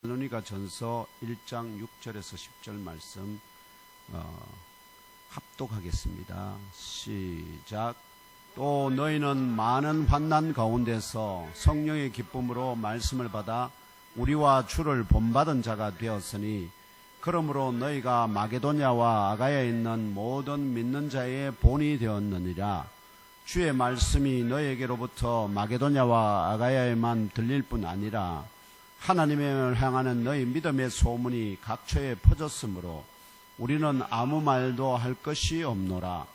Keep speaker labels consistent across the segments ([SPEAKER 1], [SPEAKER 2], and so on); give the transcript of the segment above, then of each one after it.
[SPEAKER 1] 데살로니가 전서 1장 6절에서 10절 말씀 합독하겠습니다. 시작. 또 너희는 많은 환난 가운데서 성령의 기쁨으로 말씀을 받아 우리와 주를 본받은 자가 되었으니 그러므로 너희가 마게도냐와 아가야에 있는 모든 믿는 자의 본이 되었느니라. 주의 말씀이 너희에게로부터 마게도냐와 아가야에만 들릴 뿐 아니라 하나님을 향하는 너희 믿음의 소문이 각처에 퍼졌으므로 우리는 아무 말도 할 것이 없노라.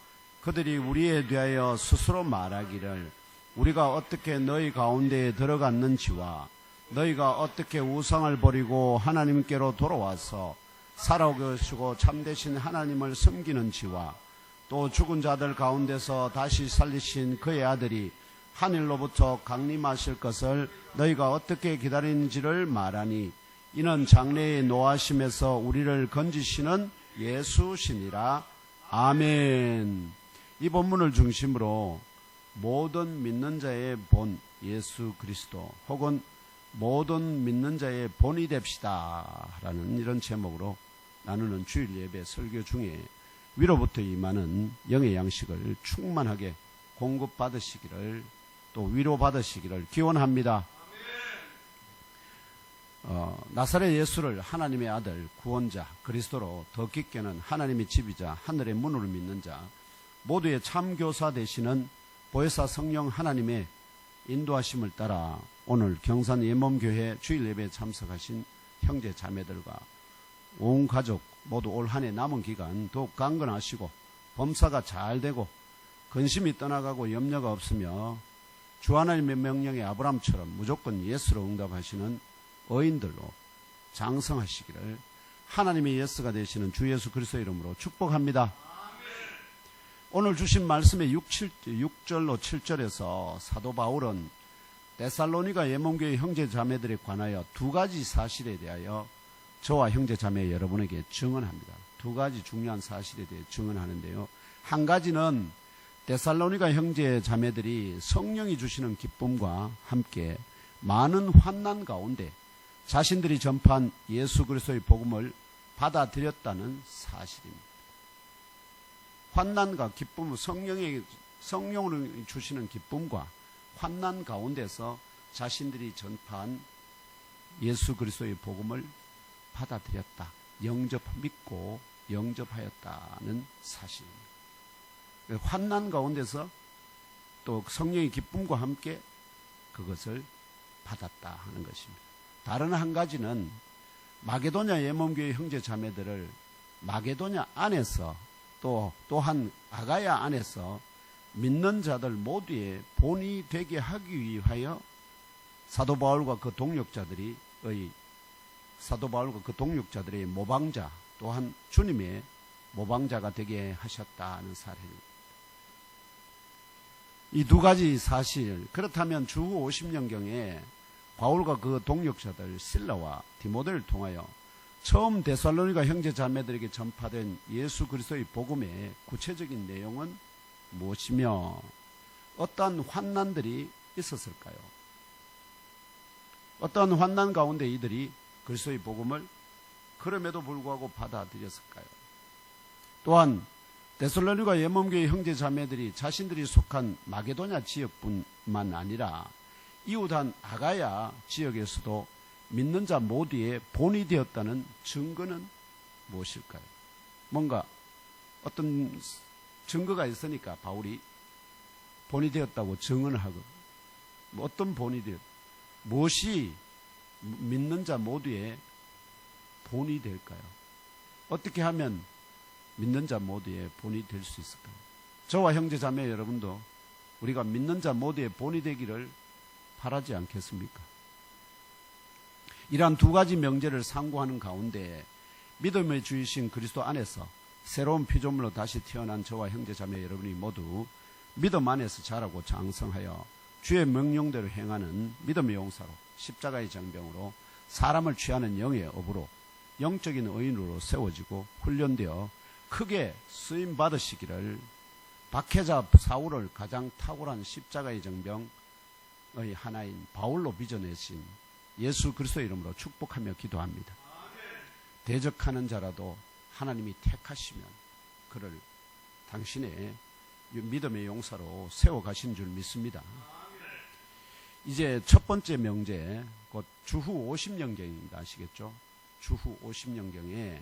[SPEAKER 1] 그들이 우리에 대하여 스스로 말하기를 우리가 어떻게 너희 가운데에 들어갔는지와 너희가 어떻게 우상을 버리고 하나님께로 돌아와서 살아계시고 참되신 하나님을 섬기는지와 또 죽은 자들 가운데서 다시 살리신 그의 아들이 하늘로부터 강림하실 것을 너희가 어떻게 기다리는지를 말하니 이는 장래의 노하심에서 우리를 건지시는 예수시니라. 아멘. 이 본문을 중심으로 모든 믿는 자의 본 예수 그리스도 혹은 모든 믿는 자의 본이 됩시다 라는 이런 제목으로 나누는 주일 예배 설교 중에 위로부터 임하는 영의 양식을 충만하게 공급받으시기를 또 위로받으시기를 기원합니다. 나사렛 예수를 하나님의 아들 구원자 그리스도로 더 깊게는 하나님의 집이자 하늘의 문을 믿는 자 모두의 참교사 되시는 보혜사 성령 하나님의 인도하심을 따라 오늘 경산 예몸교회 주일 예배에 참석하신 형제 자매들과 온 가족 모두 올 한 해 남은 기간 더욱 강건하시고 범사가 잘 되고 근심이 떠나가고 염려가 없으며 주 하나님의 명령에 아브라함처럼 무조건 예수로 응답하시는 어인들로 장성하시기를 하나님의 예수가 되시는 주 예수 그리스도의 이름으로 축복합니다. 오늘 주신 말씀의 6절로 7절에서 사도 바울은 데살로니가 예몸교회 형제 자매들에 관하여 두 가지 사실에 대하여 저와 형제 자매 여러분에게 증언합니다. 두 가지 중요한 사실에 대해 증언하는데요. 한 가지는 데살로니가 형제 자매들이 성령이 주시는 기쁨과 함께 많은 환난 가운데 자신들이 전파한 예수 그리스도의 복음을 받아들였다는 사실입니다. 환난과 기쁨, 성령으로 주시는 기쁨과 환난 가운데서 자신들이 전파한 예수 그리스도의 복음을 받아들였다. 믿고 영접하였다는 사실입니다. 환난 가운데서 또 성령의 기쁨과 함께 그것을 받았다 하는 것입니다. 다른 한 가지는 마게도냐 예몸교회 형제 자매들을 마게도냐 안에서 또한 아가야 안에서 믿는 자들 모두의 본이 되게 하기 위하여 사도 바울과 그 동역자들의 모방자 또한 주님의 모방자가 되게 하셨다는 사실입니다. 이 두 가지 사실, 그렇다면 주후 50년경에 바울과 그 동역자들 실라와 디모데를 통하여 처음 데살로니가 형제 자매들에게 전파된 예수 그리스도의 복음의 구체적인 내용은 무엇이며 어떠한 환난들이 있었을까요? 어떠한 환난 가운데 이들이 그리스도의 복음을 그럼에도 불구하고 받아들였을까요? 또한 데살로니가 예몸교회 형제 자매들이 자신들이 속한 마게도냐 지역뿐만 아니라 이웃한 아가야 지역에서도 믿는 자 모두의 본이 되었다는 증거는 무엇일까요? 뭔가 어떤 증거가 있으니까 바울이 본이 되었다고 증언을 하고 어떤 본이 되었 무엇이 믿는 자 모두의 본이 될까요? 어떻게 하면 믿는 자 모두의 본이 될 수 있을까요? 저와 형제 자매 여러분도 우리가 믿는 자 모두의 본이 되기를 바라지 않겠습니까? 이러한 두 가지 명제를 상고하는 가운데 믿음의 주이신 그리스도 안에서 새로운 피조물로 다시 태어난 저와 형제 자매 여러분이 모두 믿음 안에서 자라고 장성하여 주의 명령대로 행하는 믿음의 용사로 십자가의 장병으로 사람을 취하는 영의 업으로 영적인 의인으로 세워지고 훈련되어 크게 쓰임 받으시기를 박해자 사울을 가장 탁월한 십자가의 정병의 하나인 바울로 빚어내신 예수 그리스도의 이름으로 축복하며 기도합니다. 대적하는 자라도 하나님이 택하시면 그를 당신의 믿음의 용사로 세워가신 줄 믿습니다. 이제 첫 번째 명제, 곧 주후 50년경입니다. 아시겠죠? 주후 50년경에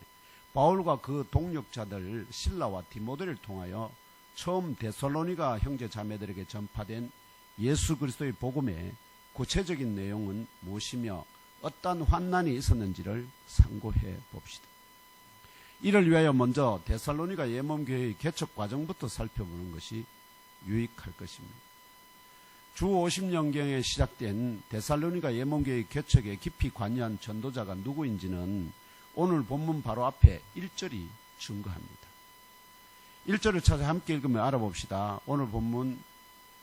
[SPEAKER 1] 바울과 그 동력자들 실라와 디모데를 통하여 처음 데살로니가 형제 자매들에게 전파된 예수 그리스도의 복음의 구체적인 내용은 무엇이며 어떠한 환난이 있었는지를 상고해 봅시다. 이를 위하여 먼저 데살로니가 예몬교회의 개척 과정부터 살펴보는 것이 유익할 것입니다. 주 50년경에 시작된 데살로니가 예몬교회 개척에 깊이 관여한 전도자가 누구인지는 오늘 본문 바로 앞에 1절이 증거합니다. 1절을 찾아 함께 읽으며 알아봅시다. 오늘 본문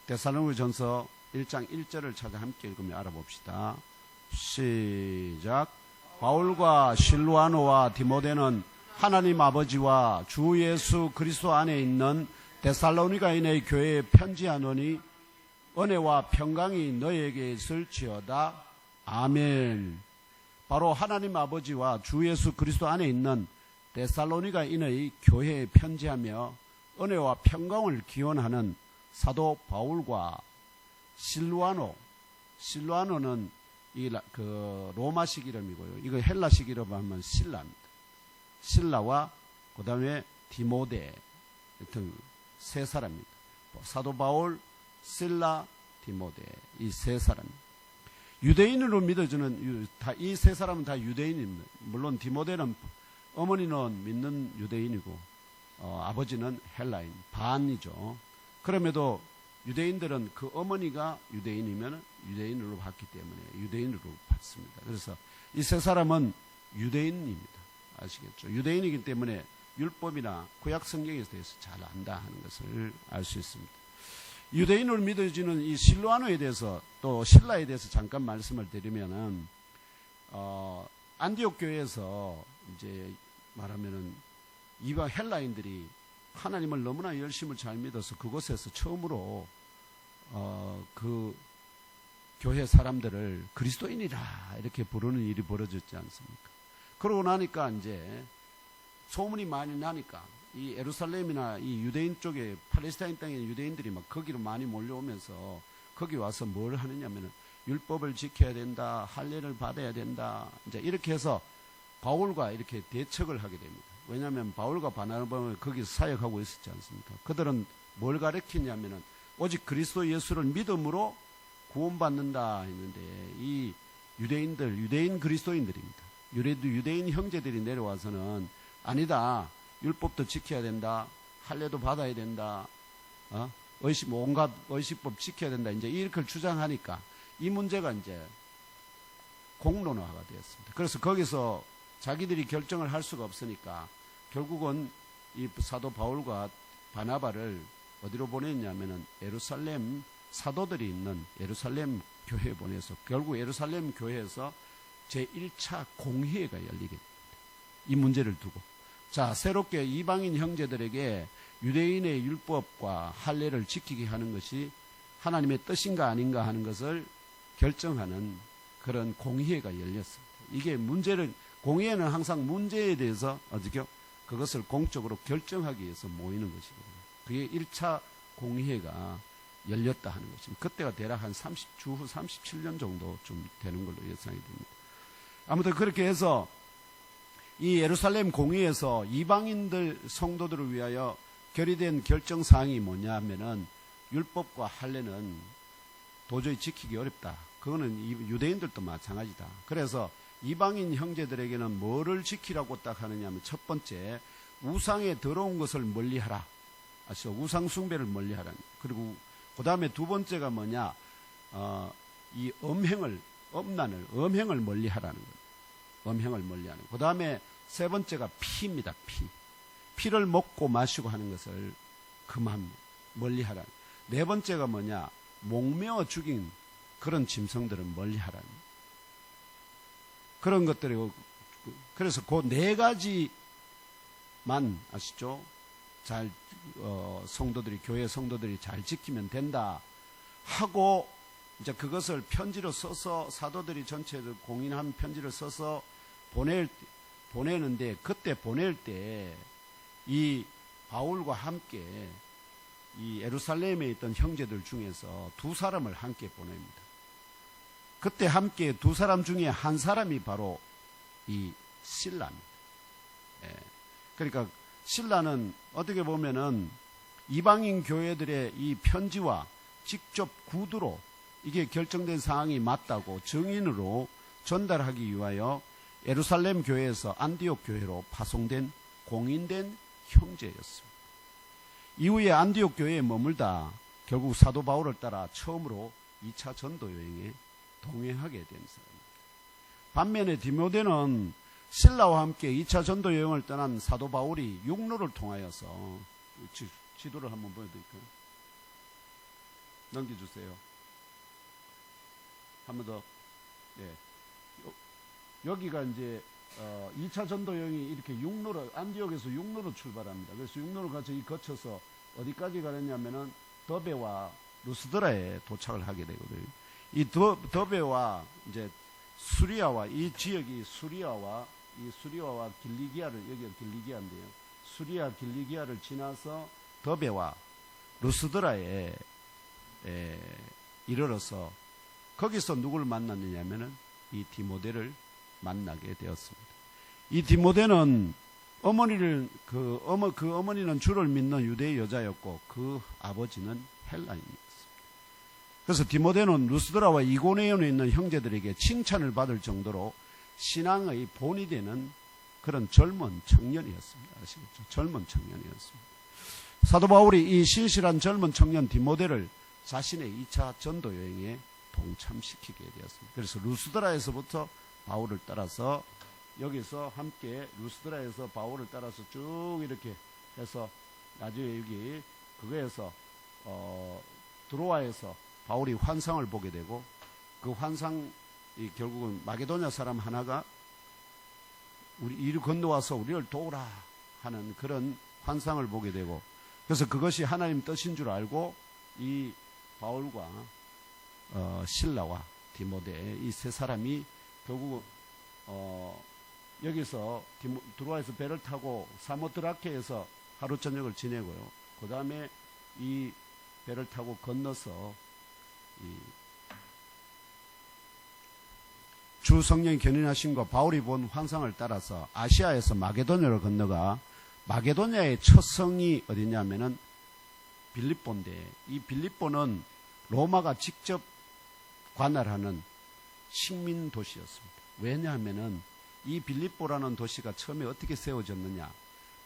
[SPEAKER 1] 데살로니가전서 1장 1절을 찾아 함께 읽으며 알아봅시다. 시작. 바울과 실루아노와 디모데는 하나님 아버지와 주 예수 그리스도 안에 있는 데살로니가인의 교회에 편지하노니 은혜와 평강이 너에게 있을지어다. 아멘. 바로 하나님 아버지와 주 예수 그리스도 안에 있는 데살로니가인의 교회에 편지하며 은혜와 평강을 기원하는 사도 바울과 실루아노는 그 로마식 이름이고요. 이거 헬라식 이름 하면 실라입니다. 실라와 그 다음에 디모데 등 세 사람입니다. 사도 바울, 실라, 디모데 이 세 사람. 유대인으로 믿어주는 이 세 사람은 다 유대인입니다. 물론 디모데는 어머니는 믿는 유대인이고 아버지는 헬라인 반이죠. 그럼에도 유대인들은 그 어머니가 유대인이면 유대인으로 봤기 때문에 유대인으로 봤습니다. 그래서 이 세 사람은 유대인입니다. 아시겠죠? 유대인이기 때문에 율법이나 구약 성경에 대해서 잘 안다 하는 것을 알 수 있습니다. 유대인으로 믿어지는 이 실루아노에 대해서 또 실라에 대해서 잠깐 말씀을 드리면은 안디옥 교회에서 이제 말하면은 이방 헬라인들이 하나님을 너무나 열심을 잘 믿어서 그곳에서 처음으로 그 교회 사람들을 그리스도인이라 이렇게 부르는 일이 벌어졌지 않습니까? 그러고 나니까 이제 소문이 많이 나니까 이 예루살렘이나 이 유대인 쪽에 팔레스타인 땅에 유대인들이 막 거기로 많이 몰려오면서 거기 와서 뭘 하느냐면은 율법을 지켜야 된다, 할례를 받아야 된다. 이제 이렇게 해서 바울과 이렇게 대척을 하게 됩니다. 왜냐하면 바울과 바나바는 거기서 사역하고 있었지 않습니까? 그들은 뭘 가르치냐면은 오직 그리스도 예수를 믿음으로 구원받는다 했는데 이 유대인들, 유대인 그리스도인들입니다. 유대인 형제들이 내려와서는 아니다. 율법도 지켜야 된다. 할례도 받아야 된다. 온갖 의식법 지켜야 된다. 이제 이렇게 주장하니까 이 문제가 이제 공론화가 되었습니다. 그래서 거기서 자기들이 결정을 할 수가 없으니까 결국은 이 사도 바울과 바나바를 어디로 보냈냐면은 예루살렘 사도들이 있는 예루살렘 교회에 보내서 결국 예루살렘 교회에서 제1차 공회가 열리게 됩니다. 이 문제를 두고. 자, 새롭게 이방인 형제들에게 유대인의 율법과 할례를 지키게 하는 것이 하나님의 뜻인가 아닌가 하는 것을 결정하는 그런 공회가 열렸습니다. 이게 문제를, 공회는 항상 문제에 대해서 어떻게 그것을 공적으로 결정하기 위해서 모이는 것이거든요. 그게 1차 공회가 열렸다 하는 것입니다. 그때가 대략 한 주후 37년 정도 좀 되는 걸로 예상이 됩니다. 아무튼 그렇게 해서 이 예루살렘 공회에서 이방인들 성도들을 위하여 결의된 결정사항이 뭐냐 하면은 율법과 할례는 도저히 지키기 어렵다. 그거는 유대인들도 마찬가지다. 그래서 이방인 형제들에게는 뭐를 지키라고 딱 하느냐 하면 첫 번째, 우상에 더러운 것을 멀리하라. 아시죠? 우상 숭배를 멀리하라. 그리고 그 다음에 두 번째가 뭐냐, 이 엄행을 멀리하라는 거예요. 엄행을 멀리하는. 그 다음에 세 번째가 피입니다. 피를 먹고 마시고 하는 것을 멀리하라. 네 번째가 뭐냐, 목매어 죽인 그런 짐승들은 멀리하라는. 그런 것들이고, 그래서 그 네 가지만 아시죠? 잘 성도들이, 교회 성도들이 잘 지키면 된다 하고 이제 그것을 편지로 써서 사도들이 전체를 공인한 편지를 써서 보내는데, 그때 보낼 때 이 바울과 함께 이 예루살렘에 있던 형제들 중에서 두 사람을 함께 보냅니다. 그때 함께 두 사람 중에 한 사람이 바로 이 실라입니다. 예. 그러니까 실라는 어떻게 보면은 이방인 교회들의 이 편지와 직접 구두로 이게 결정된 사항이 맞다고 증인으로 전달하기 위하여 예루살렘 교회에서 안디옥 교회로 파송된 공인된 형제였습니다. 이후에 안디옥 교회에 머물다 결국 사도 바울을 따라 처음으로 2차 전도 여행에 동행하게 된 사람입니다. 반면에 디모데는 실라와 함께 2차 전도 여행을 떠난 사도 바울이 육로를 통하여서, 지도를 한번 보여드릴까요? 넘겨주세요. 한 번 더. 네. 여기가 이제 2차 전도 여행이 이렇게 육로로, 안디옥에서 육로로 출발합니다. 그래서 육로를 거쳐서 어디까지 가느냐면은 더베와 루스드라에 도착을 하게 되거든요. 이 더베와 이제 수리아와, 이 지역이 수리아와 길리기아를, 여기가 길리기아인데요. 수리아 길리기아를 지나서 더베와 루스드라에 이르러서 거기서 누구를 만났느냐면은 이 디모데를 만나게 되었습니다. 이 디모데는 그 어머니는 주를 믿는 유대 여자였고 그 아버지는 헬라인이었습니다. 그래서 디모데는 루스드라와 이고니온에 있는 형제들에게 칭찬을 받을 정도로 신앙의 본이 되는 그런 젊은 청년이었습니다. 아시겠죠? 젊은 청년이었습니다. 사도 바울이 이 신실한 젊은 청년 디모데를 자신의 2차 전도 여행에 동참시키게 되었습니다. 그래서 루스드라에서부터 바울을 따라서, 여기서 함께 루스드라에서 바울을 따라서 쭉 이렇게 해서 나중에 여기 그거에서 드로아에서 바울이 환상을 보게 되고, 그 환상이 결국은 마게도냐 사람 하나가 이리 건너와서 우리를 도우라 하는 그런 환상을 보게 되고, 그래서 그것이 하나님 뜻인 줄 알고 이 바울과 실라와 디모데 이 세 사람이 결국 여기서 드로아에서 배를 타고 사모드라케에서 하루 저녁을 지내고요. 그 다음에 이 배를 타고 건너서 주 성령이 견인하신과 바울이 본 환상을 따라서 아시아에서 마게도냐로 건너가, 마게도냐의 첫 성이 어디냐면은 빌립보인데, 이 빌립보는 로마가 직접 관할하는 식민 도시였습니다. 왜냐하면은 이 빌립보라는 도시가 처음에 어떻게 세워졌느냐,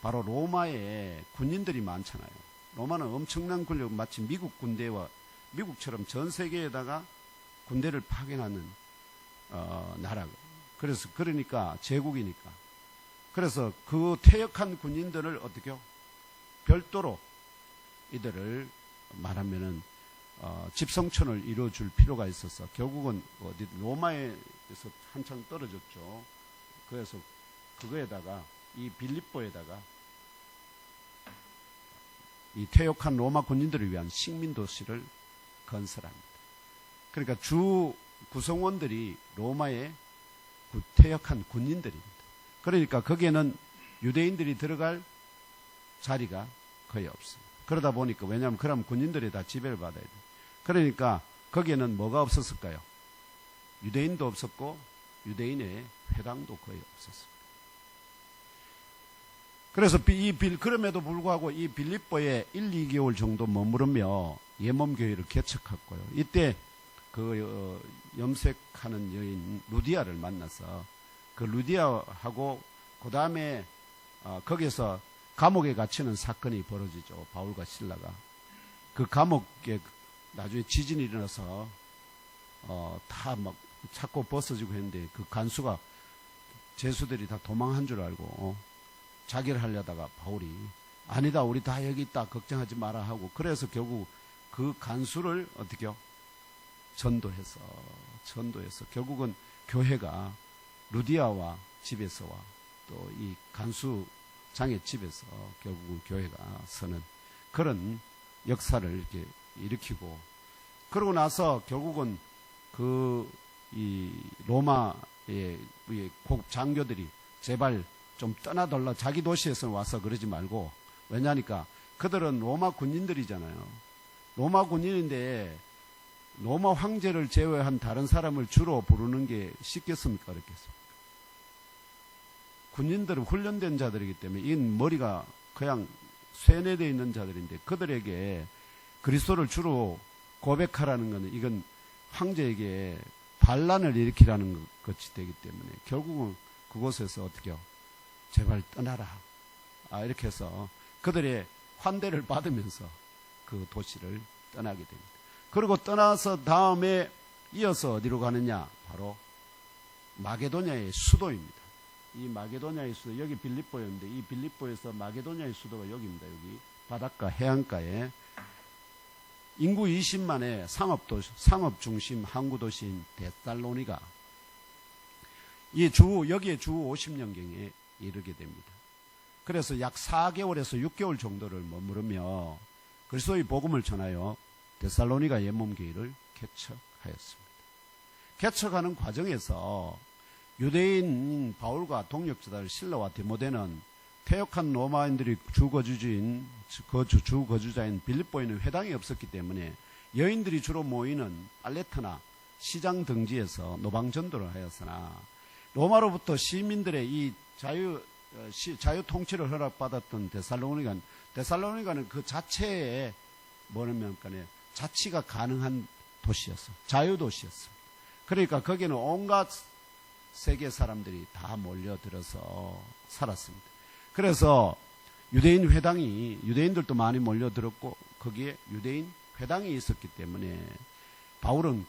[SPEAKER 1] 바로 로마에 군인들이 많잖아요. 로마는 엄청난 군력, 마치 미국 군대와 미국처럼 전 세계에다가 군대를 파견하는 나라. 그러니까 제국이니까. 그래서 그 퇴역한 군인들을 어떻게요? 별도로 이들을 말하면은 집성촌을 이루어줄 필요가 있어서 결국은 어디 로마에서 한참 떨어졌죠. 그래서 그거에다가 이 빌립보에다가 이 퇴역한 로마 군인들을 위한 식민도시를 건설합니다. 그러니까 주 구성원들이 로마의 퇴역한 군인들입니다. 그러니까 거기에는 유대인들이 들어갈 자리가 거의 없습니다. 그러다 보니까, 왜냐하면 그럼 군인들이 다 지배를 받아야 돼요. 그러니까 거기에는 뭐가 없었을까요? 유대인도 없었고 유대인의 회당도 거의 없었습니다. 그래서 그럼에도 불구하고 이 빌립보에 1, 2개월 정도 머무르며 예몸교회를 개척했고요. 이때 그 염색하는 여인 루디아를 만나서 그 루디아하고 그 다음에 거기서 감옥에 갇히는 사건이 벌어지죠. 바울과 실라가. 그 감옥에 나중에 지진이 일어나서 다 막 찾고 벗어지고 했는데, 그 간수가 죄수들이 다 도망한 줄 알고 자기를 하려다가 바울이 아니다, 우리 다 여기 있다, 걱정하지 마라 하고, 그래서 결국 그 간수를 어떻게요? 전도해서 결국은 교회가 루디아와 집에서와 또 이 간수장의 집에서 결국은 교회가 서는 그런 역사를 이렇게 일으키고, 그러고 나서 결국은 이 로마의 고급 장교들이 제발 좀 떠나달라. 자기 도시에서 와서 그러지 말고. 왜냐니까 그들은 로마 군인들이잖아요. 로마 군인인데 로마 황제를 제외한 다른 사람을 주로 부르는 게 쉽겠습니까? 어렵겠습니까? 군인들은 훈련된 자들이기 때문에 이 머리가 그냥 쇠뇌되어 있는 자들인데 그들에게 그리스도를 주로 고백하라는 것은 이건 황제에게 반란을 일으키라는 것이 되기 때문에 결국은 그곳에서 어떻게요? 제발 떠나라. 이렇게 해서 그들의 환대를 받으면서 그 도시를 떠나게 됩니다. 그리고 떠나서 다음에 이어서 어디로 가느냐? 바로 마게도냐의 수도입니다. 이 마게도냐의 수도, 여기 빌립보였는데 이 빌립보에서 마게도냐의 수도가 여기입니다. 여기 바닷가 해안가에 인구 20만의 상업 중심 항구 도시인 데살로니가 여기에 주 50년경에 이르게 됩니다. 그래서 약 4개월에서 6개월 정도를 머무르며 그리스도의 복음을 전하여 데살로니가 예몸교회를 개척하였습니다. 개척하는 과정에서 유대인 바울과 동역자들 실라와 디모데는 퇴역한 로마인들이 주 거주자인 빌립보에는 회당이 없었기 때문에 여인들이 주로 모이는 알레타나 시장 등지에서 노방전도를 하였으나 로마로부터 시민들의 이 자유 통치를 허락받았던 데살로니가는 그 자체에 뭐냐면 자치가 가능한 도시였어. 자유도시였어. 그러니까 거기는 온갖 세계 사람들이 다 몰려들어서 살았습니다. 그래서 유대인들도 많이 몰려들었고 거기에 유대인 회당이 있었기 때문에 바울은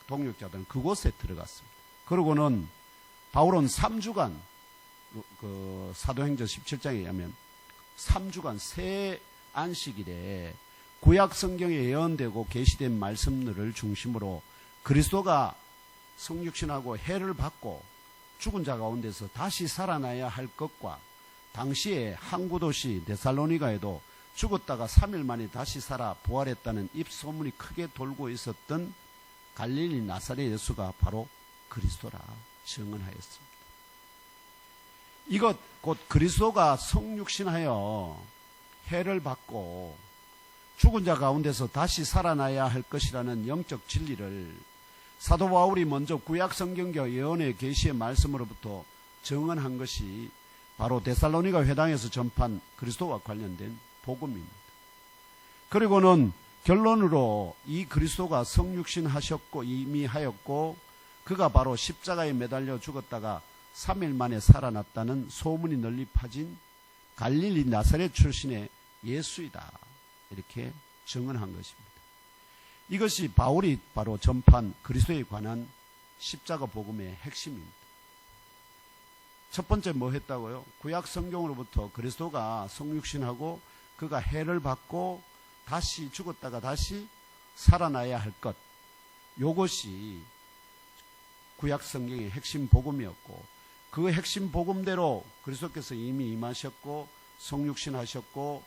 [SPEAKER 1] 동역자들은 그곳에 들어갔습니다. 그러고는 바울은 3주간 사도행전 17장에 의하면 3주간 새 안식일에 구약 성경에 예언되고 계시된 말씀들을 중심으로 그리스도가 성육신하고 해를 받고 죽은 자 가운데서 다시 살아나야 할 것과 당시에 항구도시 데살로니가에도 죽었다가 3일 만에 다시 살아 부활했다는 입소문이 크게 돌고 있었던 갈릴리 나사렛 예수가 바로 그리스도라 증언하였습니다. 이것 곧 그리스도가 성육신하여 해를 받고 죽은 자 가운데서 다시 살아나야 할 것이라는 영적 진리를 사도 바울이 먼저 구약 성경과 예언의 계시의 말씀으로부터 증언한 것이 바로 데살로니가 회당에서 전파한 그리스도와 관련된 복음입니다. 그리고는 결론으로 이 그리스도가 성육신하셨고 이미 하였고 그가 바로 십자가에 매달려 죽었다가 3일 만에 살아났다는 소문이 널리 퍼진 갈릴리 나사렛 출신의 예수이다. 이렇게 증언한 것입니다. 이것이 바울이 바로 전파한 그리스도에 관한 십자가 복음의 핵심입니다. 첫 번째 뭐 했다고요? 구약 성경으로부터 그리스도가 성육신하고 그가 해를 받고 다시 죽었다가 다시 살아나야 할 것. 이것이 구약 성경의 핵심 복음이었고 그 핵심 복음대로 그리스도께서 이미 임하셨고 성육신하셨고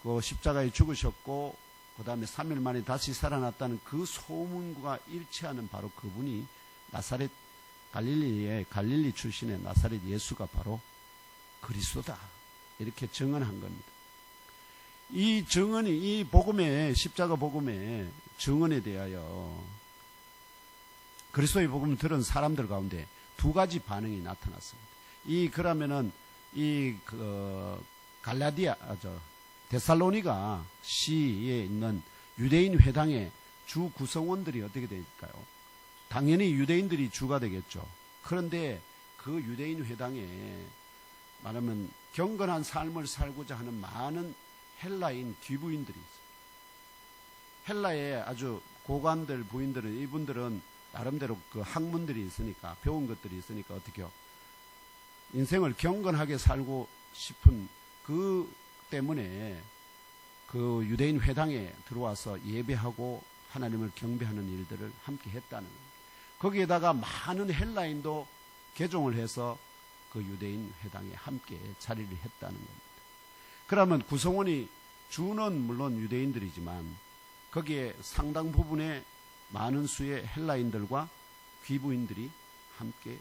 [SPEAKER 1] 그 십자가에 죽으셨고 그 다음에 3일 만에 다시 살아났다는 그 소문과 일치하는 바로 그분이 나사렛 갈릴리 출신의 나사렛 예수가 바로 그리스도다. 이렇게 증언한 겁니다. 이 증언이 이 복음의 십자가 복음의 증언에 대하여 그리스도의 복음을 들은 사람들 가운데 두 가지 반응이 나타났습니다. 그러면은 데살로니가 시에 있는 유대인 회당의 주 구성원들이 어떻게 될까요? 당연히 유대인들이 주가 되겠죠. 그런데 그 유대인 회당에 말하면 경건한 삶을 살고자 하는 많은 헬라인 귀부인들이 있어요. 헬라의 아주 고관들, 부인들은 이분들은 나름대로 그 학문들이 있으니까 배운 것들이 있으니까 어떻게요? 인생을 경건하게 살고 싶은 그 때문에 그 유대인 회당에 들어와서 예배하고 하나님을 경배하는 일들을 함께 했다는 겁니다. 거기에다가 많은 헬라인도 개종을 해서 그 유대인 회당에 함께 자리를 했다는 겁니다. 그러면 구성원이 주는 물론 유대인들이지만 거기에 상당 부분의 많은 수의 헬라인들과 귀부인들이 함께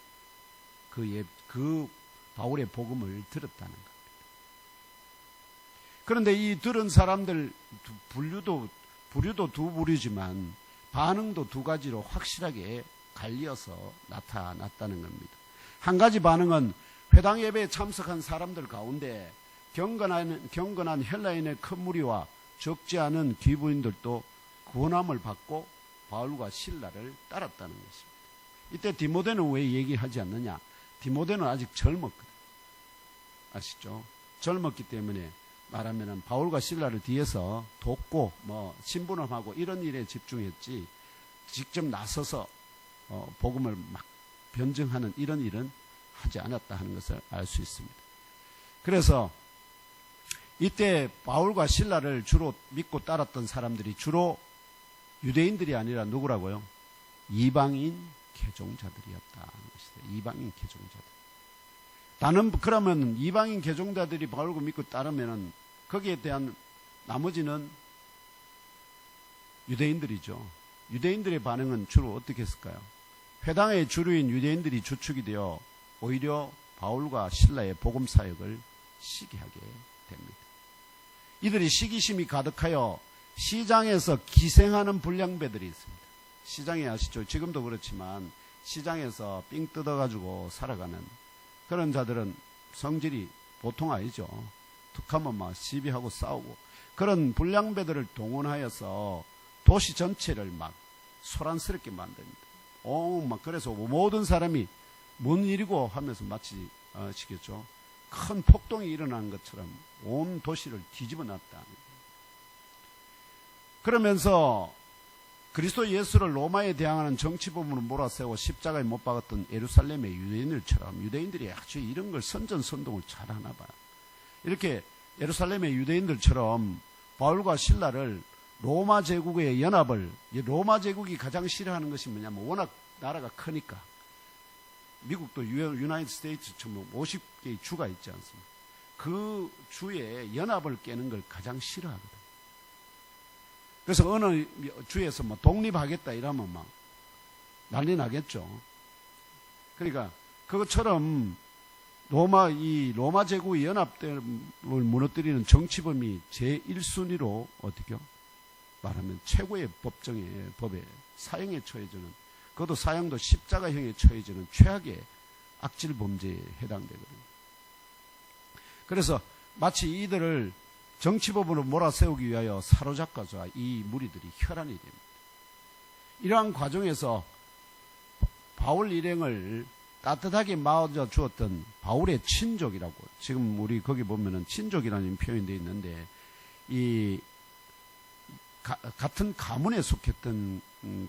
[SPEAKER 1] 그 바울의 복음을 들었다는 겁니다. 그런데 이 들은 사람들 부류도 두 부류지만 반응도 두 가지로 확실하게 갈려서 나타났다는 겁니다. 한 가지 반응은 회당 예배에 참석한 사람들 가운데 경건한 헬라인의 큰 무리와 적지 않은 귀부인들도 구원함을 받고 바울과 실라를 따랐다는 것입니다. 이때 디모데는 왜 얘기하지 않느냐? 디모데는 아직 젊었거든. 아시죠? 젊었기 때문에 말하면 바울과 실라를 뒤에서 돕고 신부름하고 이런 일에 집중했지 직접 나서서 복음을 막 변증하는 이런 일은 하지 않았다 하는 것을 알 수 있습니다. 그래서 이때 바울과 실라를 주로 믿고 따랐던 사람들이 주로 유대인들이 아니라 누구라고요? 이방인 개종자들이었다. 이방인 개종자들. 그러면 이방인 개종자들이 바울을 믿고 따르면은 거기에 대한 나머지는 유대인들이죠. 유대인들의 반응은 주로 어떻게 했을까요? 회당의 주류인 유대인들이 주축이 되어 오히려 바울과 실라의 복음 사역을 시기하게 됩니다. 이들이 시기심이 가득하여 시장에서 기생하는 불량배들이 있습니다. 시장에 아시죠? 지금도 그렇지만 시장에서 삥 뜯어가지고 살아가는 그런 자들은 성질이 보통 아니죠. 툭하면 막 시비하고 싸우고 그런 불량배들을 동원하여서 도시 전체를 막 소란스럽게 만듭니다. 막 그래서 모든 사람이 뭔 일이고 하면서 마치 아시겠죠? 큰 폭동이 일어난 것처럼 온 도시를 뒤집어 놨다. 그러면서 그리스도 예수를 로마에 대항하는 정치범으로 몰아세워 십자가에 못 박았던 예루살렘의 유대인들처럼 유대인들이 아주 이런 걸 선전선동을 잘하나 봐요. 이렇게 예루살렘의 유대인들처럼 바울과 실라를 로마 제국의 연합을, 로마 제국이 가장 싫어하는 것이 뭐냐면 워낙 나라가 크니까 미국도 유나이티드 스테이트처럼 50개의 주가 있지 않습니까? 그 주의 연합을 깨는 걸 가장 싫어하거든. 그래서 어느 주에서 독립하겠다 이러면 막 난리 나겠죠. 그러니까 그것처럼 로마 제국의 연합을 무너뜨리는 정치범이 제1순위로 어떻게요? 말하면 최고의 법에 사형에 처해지는, 그것도 사형도 십자가형에 처해지는 최악의 악질 범죄에 해당되거든요. 그래서 마치 이들을 정치법으로 몰아세우기 위하여 사로잡아서 이 무리들이 혈안이 됩니다. 이러한 과정에서 바울 일행을 따뜻하게 맞아 주었던 바울의 친족이라고, 지금 우리 거기 보면은 친족이라는 표현이 되어 있는데, 같은 가문에 속했던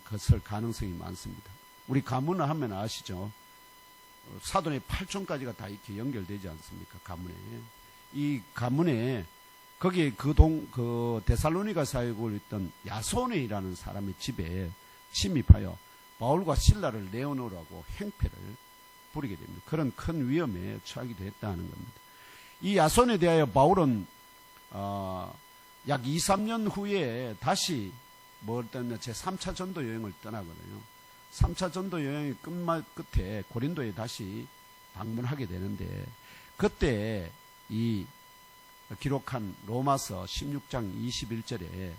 [SPEAKER 1] 것을 가능성이 많습니다. 우리 가문을 하면 아시죠? 사돈의 8촌까지가 다 이렇게 연결되지 않습니까? 가문에. 이 가문에 거기에 그 데살로니가 살고 있던 야소네이라는 사람의 집에 침입하여 바울과 실라를 내어놓으라고 행패를 부리게 됩니다. 그런 큰 위험에 처하게 됐다는 겁니다. 이 야손에 대하여 바울은 약 2, 3년 후에 다시 제3차 전도 여행을 떠나거든요. 3차 전도 여행의 끝에 고린도에 다시 방문하게 되는데, 그때 이 기록한 로마서 16장 21절에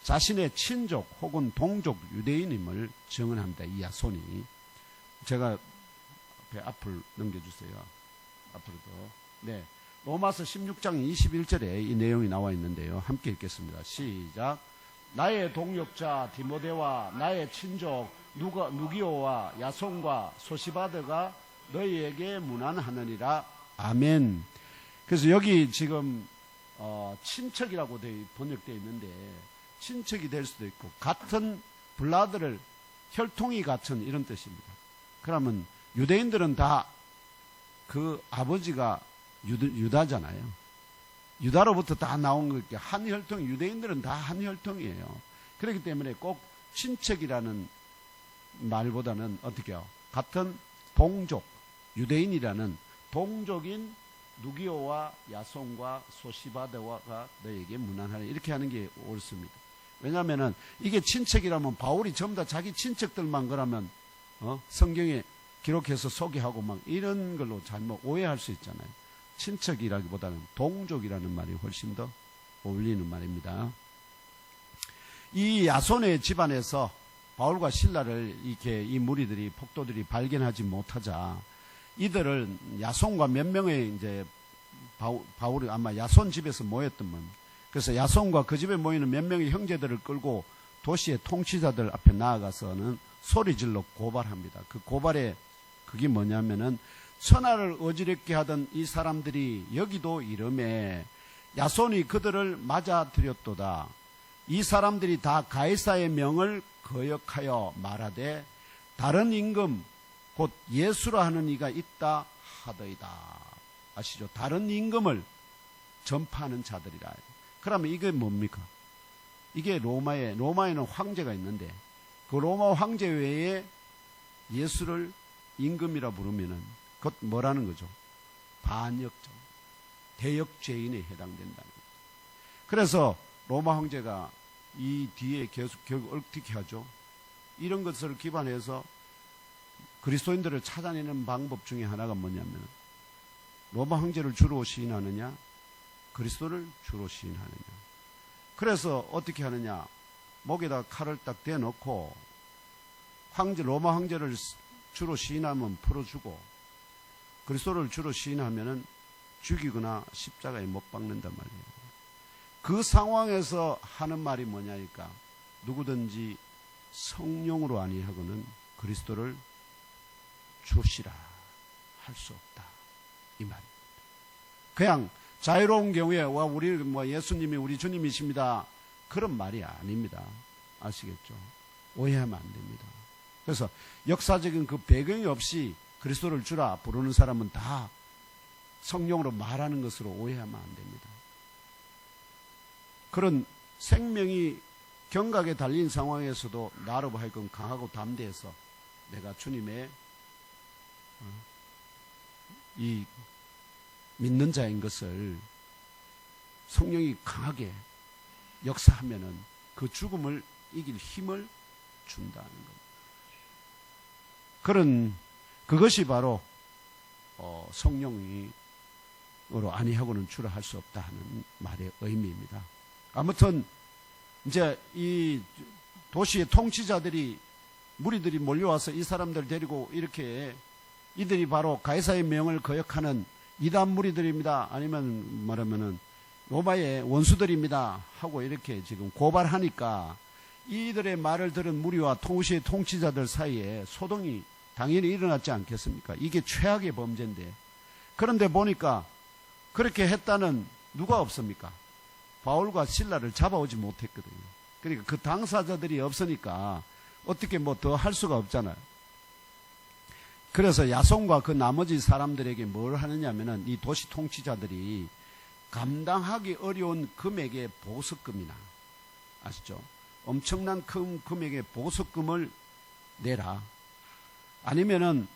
[SPEAKER 1] 자신의 친족 혹은 동족 유대인임을 증언합니다. 이 야손이. 제가 앞을 넘겨주세요. 앞으로도. 네. 로마서 16장 21절에 이 내용이 나와 있는데요. 함께 읽겠습니다. 시작. 나의 동역자 디모데와 나의 친족 누기오와 야손과 소시바드가 너희에게 문안하느니라. 아멘. 그래서 여기 지금 친척이라고 번역되어 있는데, 친척이 될 수도 있고 같은 블라드를 혈통이 같은 이런 뜻입니다. 그러면 유대인들은 다 그 아버지가 유다잖아요. 유다로부터 다 나온 거니까 한 혈통, 유대인들은 다 한 혈통이에요. 그렇기 때문에 꼭 친척이라는 말보다는 어떻게요? 같은 동족, 유대인이라는 동족인 누기오와 야손과 소시바드가 너에게 문안하리, 이렇게 하는 게 옳습니다. 왜냐하면은 이게 친척이라면 바울이 전부 다 자기 친척들만 그러면 성경에 기록해서 소개하고 막 이런 걸로 잘못 오해할 수 있잖아요. 친척이라기보다는 동족이라는 말이 훨씬 더 어울리는 말입니다. 이 야손의 집안에서 바울과 실라를 이렇게 이 무리들이 폭도들이 발견하지 못하자 이들을 야손과 몇 명의 이제 바울이 아마 야손 집에서 모였더만, 그래서 야손과 그 집에 모이는 몇 명의 형제들을 끌고 도시의 통치자들 앞에 나아가서는 소리질러 고발합니다. 그 고발의 그게 뭐냐면은 천하를 어지럽게 하던 이 사람들이 여기도 이름에 야손이 그들을 맞아들였도다. 이 사람들이 다 가이사의 명을 거역하여 말하되 다른 임금 곧 예수라 하는 이가 있다 하더이다. 아시죠? 다른 임금을 전파하는 자들이라. 그러면 이게 뭡니까? 이게 로마에는 황제가 있는데 그 로마 황제 외에 예수를 임금이라 부르면은 그것 뭐라는 거죠? 반역죄, 대역죄인에 해당된다는 거죠. 그래서 로마 황제가 이 뒤에 결국 어떻게 하죠? 이런 것을 기반해서 그리스도인들을 찾아내는 방법 중에 하나가 뭐냐면 로마 황제를 주로 시인하느냐, 그리스도를 주로 시인하느냐. 그래서 어떻게 하느냐? 목에다 칼을 딱 대놓고 로마 황제를 주로 시인하면 풀어주고 그리스도를 주로 시인하면은 죽이거나 십자가에 못 박는단 말이에요. 그 상황에서 하는 말이 뭐냐니까 누구든지 성령으로 아니하고는 그리스도를 주시라 할 수 없다. 이 말입니다. 그냥 자유로운 경우에 와 우리 예수님이 우리 주님이십니다. 그런 말이 아닙니다. 아시겠죠? 오해하면 안 됩니다. 그래서 역사적인 그 배경이 없이 그리스도를 주라 부르는 사람은 다 성령으로 말하는 것으로 오해하면 안 됩니다. 그런 생명이 경각에 달린 상황에서도 나로 하여금 강하고 담대해서 내가 주님의 이 믿는 자인 것을 성령이 강하게 역사하면은 그 죽음을 이길 힘을 준다는 겁니다. 그것이 바로 성령으로 아니하고는 주라 할 수 없다 하는 말의 의미입니다. 아무튼 이제 이 도시의 통치자들이 무리들이 몰려와서 이 사람들 데리고 이렇게 이들이 바로 가이사의 명을 거역하는 이단 무리들입니다. 아니면 말하면은 로마의 원수들입니다. 하고 이렇게 지금 고발하니까 이들의 말을 들은 무리와 도시의 통치자들 사이에 소동이 당연히 일어났지 않겠습니까? 이게 최악의 범죄인데. 그런데 보니까 그렇게 했다는 누가 없습니까? 바울과 실라를 잡아오지 못했거든요. 그러니까 그 당사자들이 없으니까 어떻게 뭐 더 할 수가 없잖아요. 그래서 야손과 그 나머지 사람들에게 뭘 하느냐면은 이 도시 통치자들이 감당하기 어려운 금액의 보석금이나, 아시죠? 엄청난 큰 금액의 보석금을 내라. 아니면은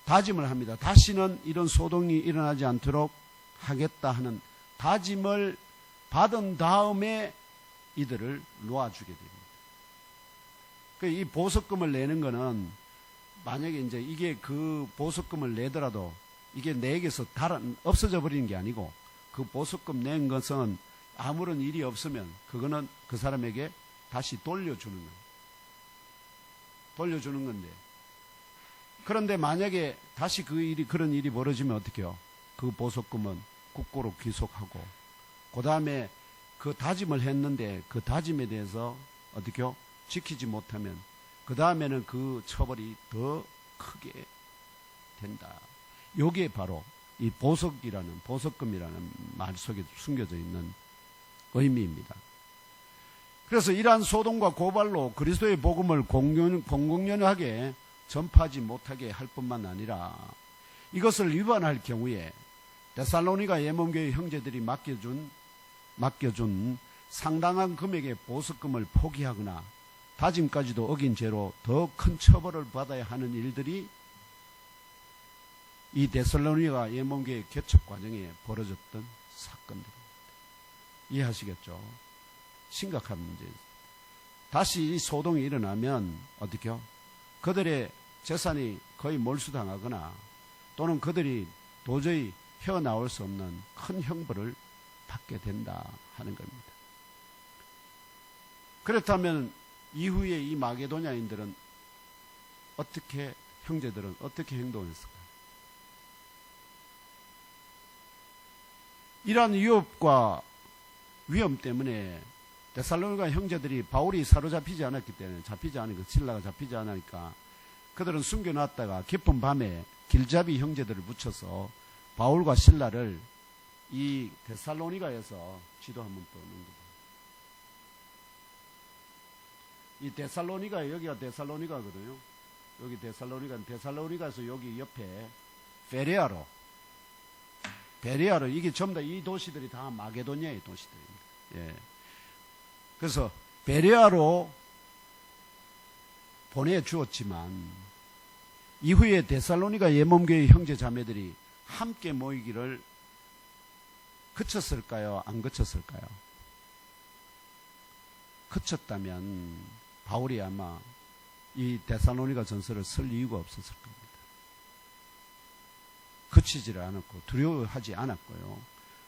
[SPEAKER 1] 다짐을 합니다. 다시는 이런 소동이 일어나지 않도록 하겠다 하는 다짐을 받은 다음에 이들을 놓아주게 됩니다. 이 보석금을 내는 거는 만약에 이제 이게 그 보석금을 내더라도 이게 내게서 없어져 버리는 게 아니고 그 보석금 낸 것은 아무런 일이 없으면 그거는 그 사람에게 다시 돌려주는 거예요. 돌려주는 건데. 그런데 만약에 다시 그런 일이 벌어지면 어떻게 해요? 그 보석금은 국고로 귀속하고 그 다음에 그 다짐을 했는데 그 다짐에 대해서 어떻게 해요? 지키지 못하면 그 다음에는 그 처벌이 더 크게 된다. 이게 바로 이 보석금이라는 말 속에 숨겨져 있는 의미입니다. 그래서 이러한 소동과 고발로 그리스도의 복음을 공공연하게 전파하지 못하게 할 뿐만 아니라 이것을 위반할 경우에 데살로니가 예문교회 형제들이 맡겨준 상당한 금액의 보석금을 포기하거나 다짐까지도 어긴 죄로 더 큰 처벌을 받아야 하는 일들이 이 데살로니가 예문교회 개척 과정에 벌어졌던 사건들입니다. 이해하시겠죠? 심각한 문제입니다. 다시 이 소동이 일어나면 어떻게요? 그들의 재산이 거의 몰수당하거나 또는 그들이 도저히 헤어나올 수 없는 큰 형벌을 받게 된다 하는 겁니다. 그렇다면 이후에 이 마게도냐인들은 형제들은 어떻게 행동했을까요? 이러한 위협과 위험 때문에 데살로니가 형제들이 바울이 사로잡히지 않았기 때문에 신라가 잡히지 않으니까 그들은 숨겨놨다가 깊은 밤에 길잡이 형제들을 붙여서 바울과 신라를 이 데살로니가에서 지도 한번 또 넘겨봐요. 이 여기가 데살로니가거든요. 여기 데살로니가에서 여기 옆에 베레아로 이게 전부 다 이 도시들이 다 마게도냐의 도시들입니다. 예. 그래서 베레아로 보내주었지만 이후에 데살로니가 예몸교회 형제 자매들이 함께 모이기를 그쳤을까요? 안 그쳤을까요? 그쳤다면 바울이 아마 이 데살로니가 전서를 쓸 이유가 없었을 겁니다. 그치지를 않았고 두려워하지 않았고요.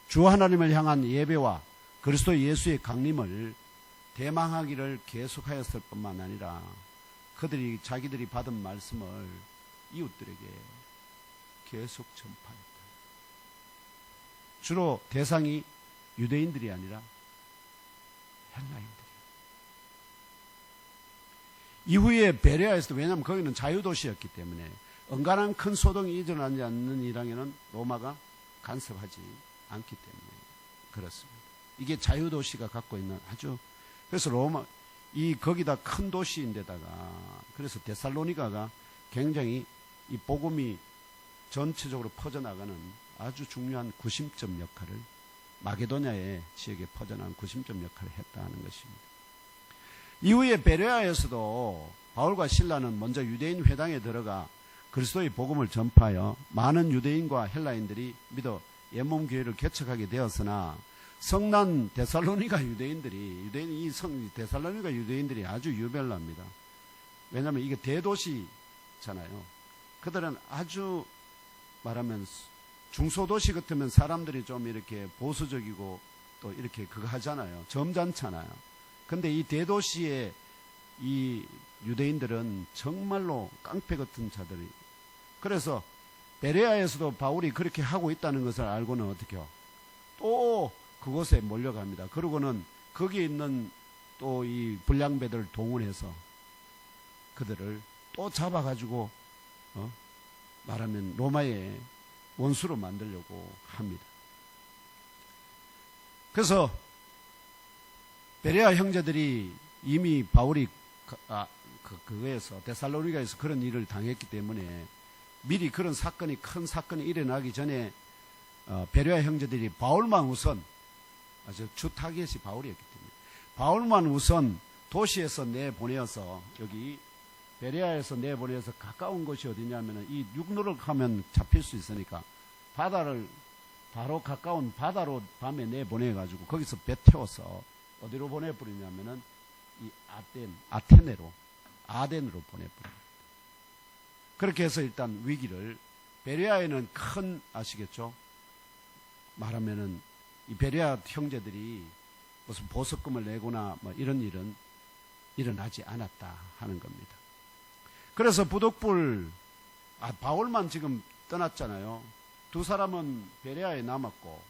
[SPEAKER 1] 주 하나님을 향한 예배와 그리스도 예수의 강림을 대망하기를 계속하였을 뿐만 아니라 자기들이 받은 말씀을 이웃들에게 계속 전파했다. 주로 대상이 유대인들이 아니라 헬라인들이에요. 이후에 베레아에서도, 왜냐하면 거기는 자유도시였기 때문에 언간한 큰 소동이 일어나지 않는 이랑에는 로마가 간섭하지 않기 때문에 그렇습니다. 이게 자유도시가 갖고 있는 그래서 거기다 큰 도시인데다가, 그래서 데살로니가가 굉장히 이 복음이 전체적으로 퍼져나가는 아주 중요한 구심점 역할을, 마게도냐의 지역에 퍼져나간 구심점 역할을 했다는 것입니다. 이후에 베레아에서도 바울과 신라는 먼저 유대인 회당에 들어가 그리스도의 복음을 전파하여 많은 유대인과 헬라인들이 믿어 옛몸교회를 개척하게 되었으나, 성난 데살로니가 유대인들이 아주 유별납니다. 왜냐하면 이게 대도시잖아요. 그들은 아주 말하면 중소도시 같으면 사람들이 좀 이렇게 보수적이고 또 이렇게 그거 하잖아요. 점잖잖아요. 근데 이 대도시의 이 유대인들은 정말로 깡패 같은 자들이, 그래서 베레아에서도 바울이 그렇게 하고 있다는 것을 알고는 어떻게 해요? 또 그곳에 몰려갑니다. 그러고는 거기에 있는 또 이 불량배들을 동원해서 그들을 또 잡아가지고 말하면 로마의 원수로 만들려고 합니다. 그래서 베레아 형제들이 이미 바울이 그거에서 데살로니가에서 그런 일을 당했기 때문에 미리 그런 큰 사건이 일어나기 전에 베레아 형제들이 바울만 우선, 아주 주 타겟이 바울이었기 때문에 바울만 우선 도시에서 내보내어서, 여기 베레아에서 내보내어서 가까운 곳이 어디냐면은 이 육로를 잡힐 수 있으니까 바로 가까운 바다로 밤에 내보내가지고 거기서 배 태워서 어디로 보내버리냐면은 이 아덴으로 보내버립니다. 그렇게 해서 일단 위기를, 베레아에는 아시겠죠? 말하면은 이 베레아 형제들이 무슨 보석금을 내거나 뭐 이런 일은 일어나지 않았다 하는 겁니다. 그래서 바울만 지금 떠났잖아요. 두 사람은 베레아에 남았고,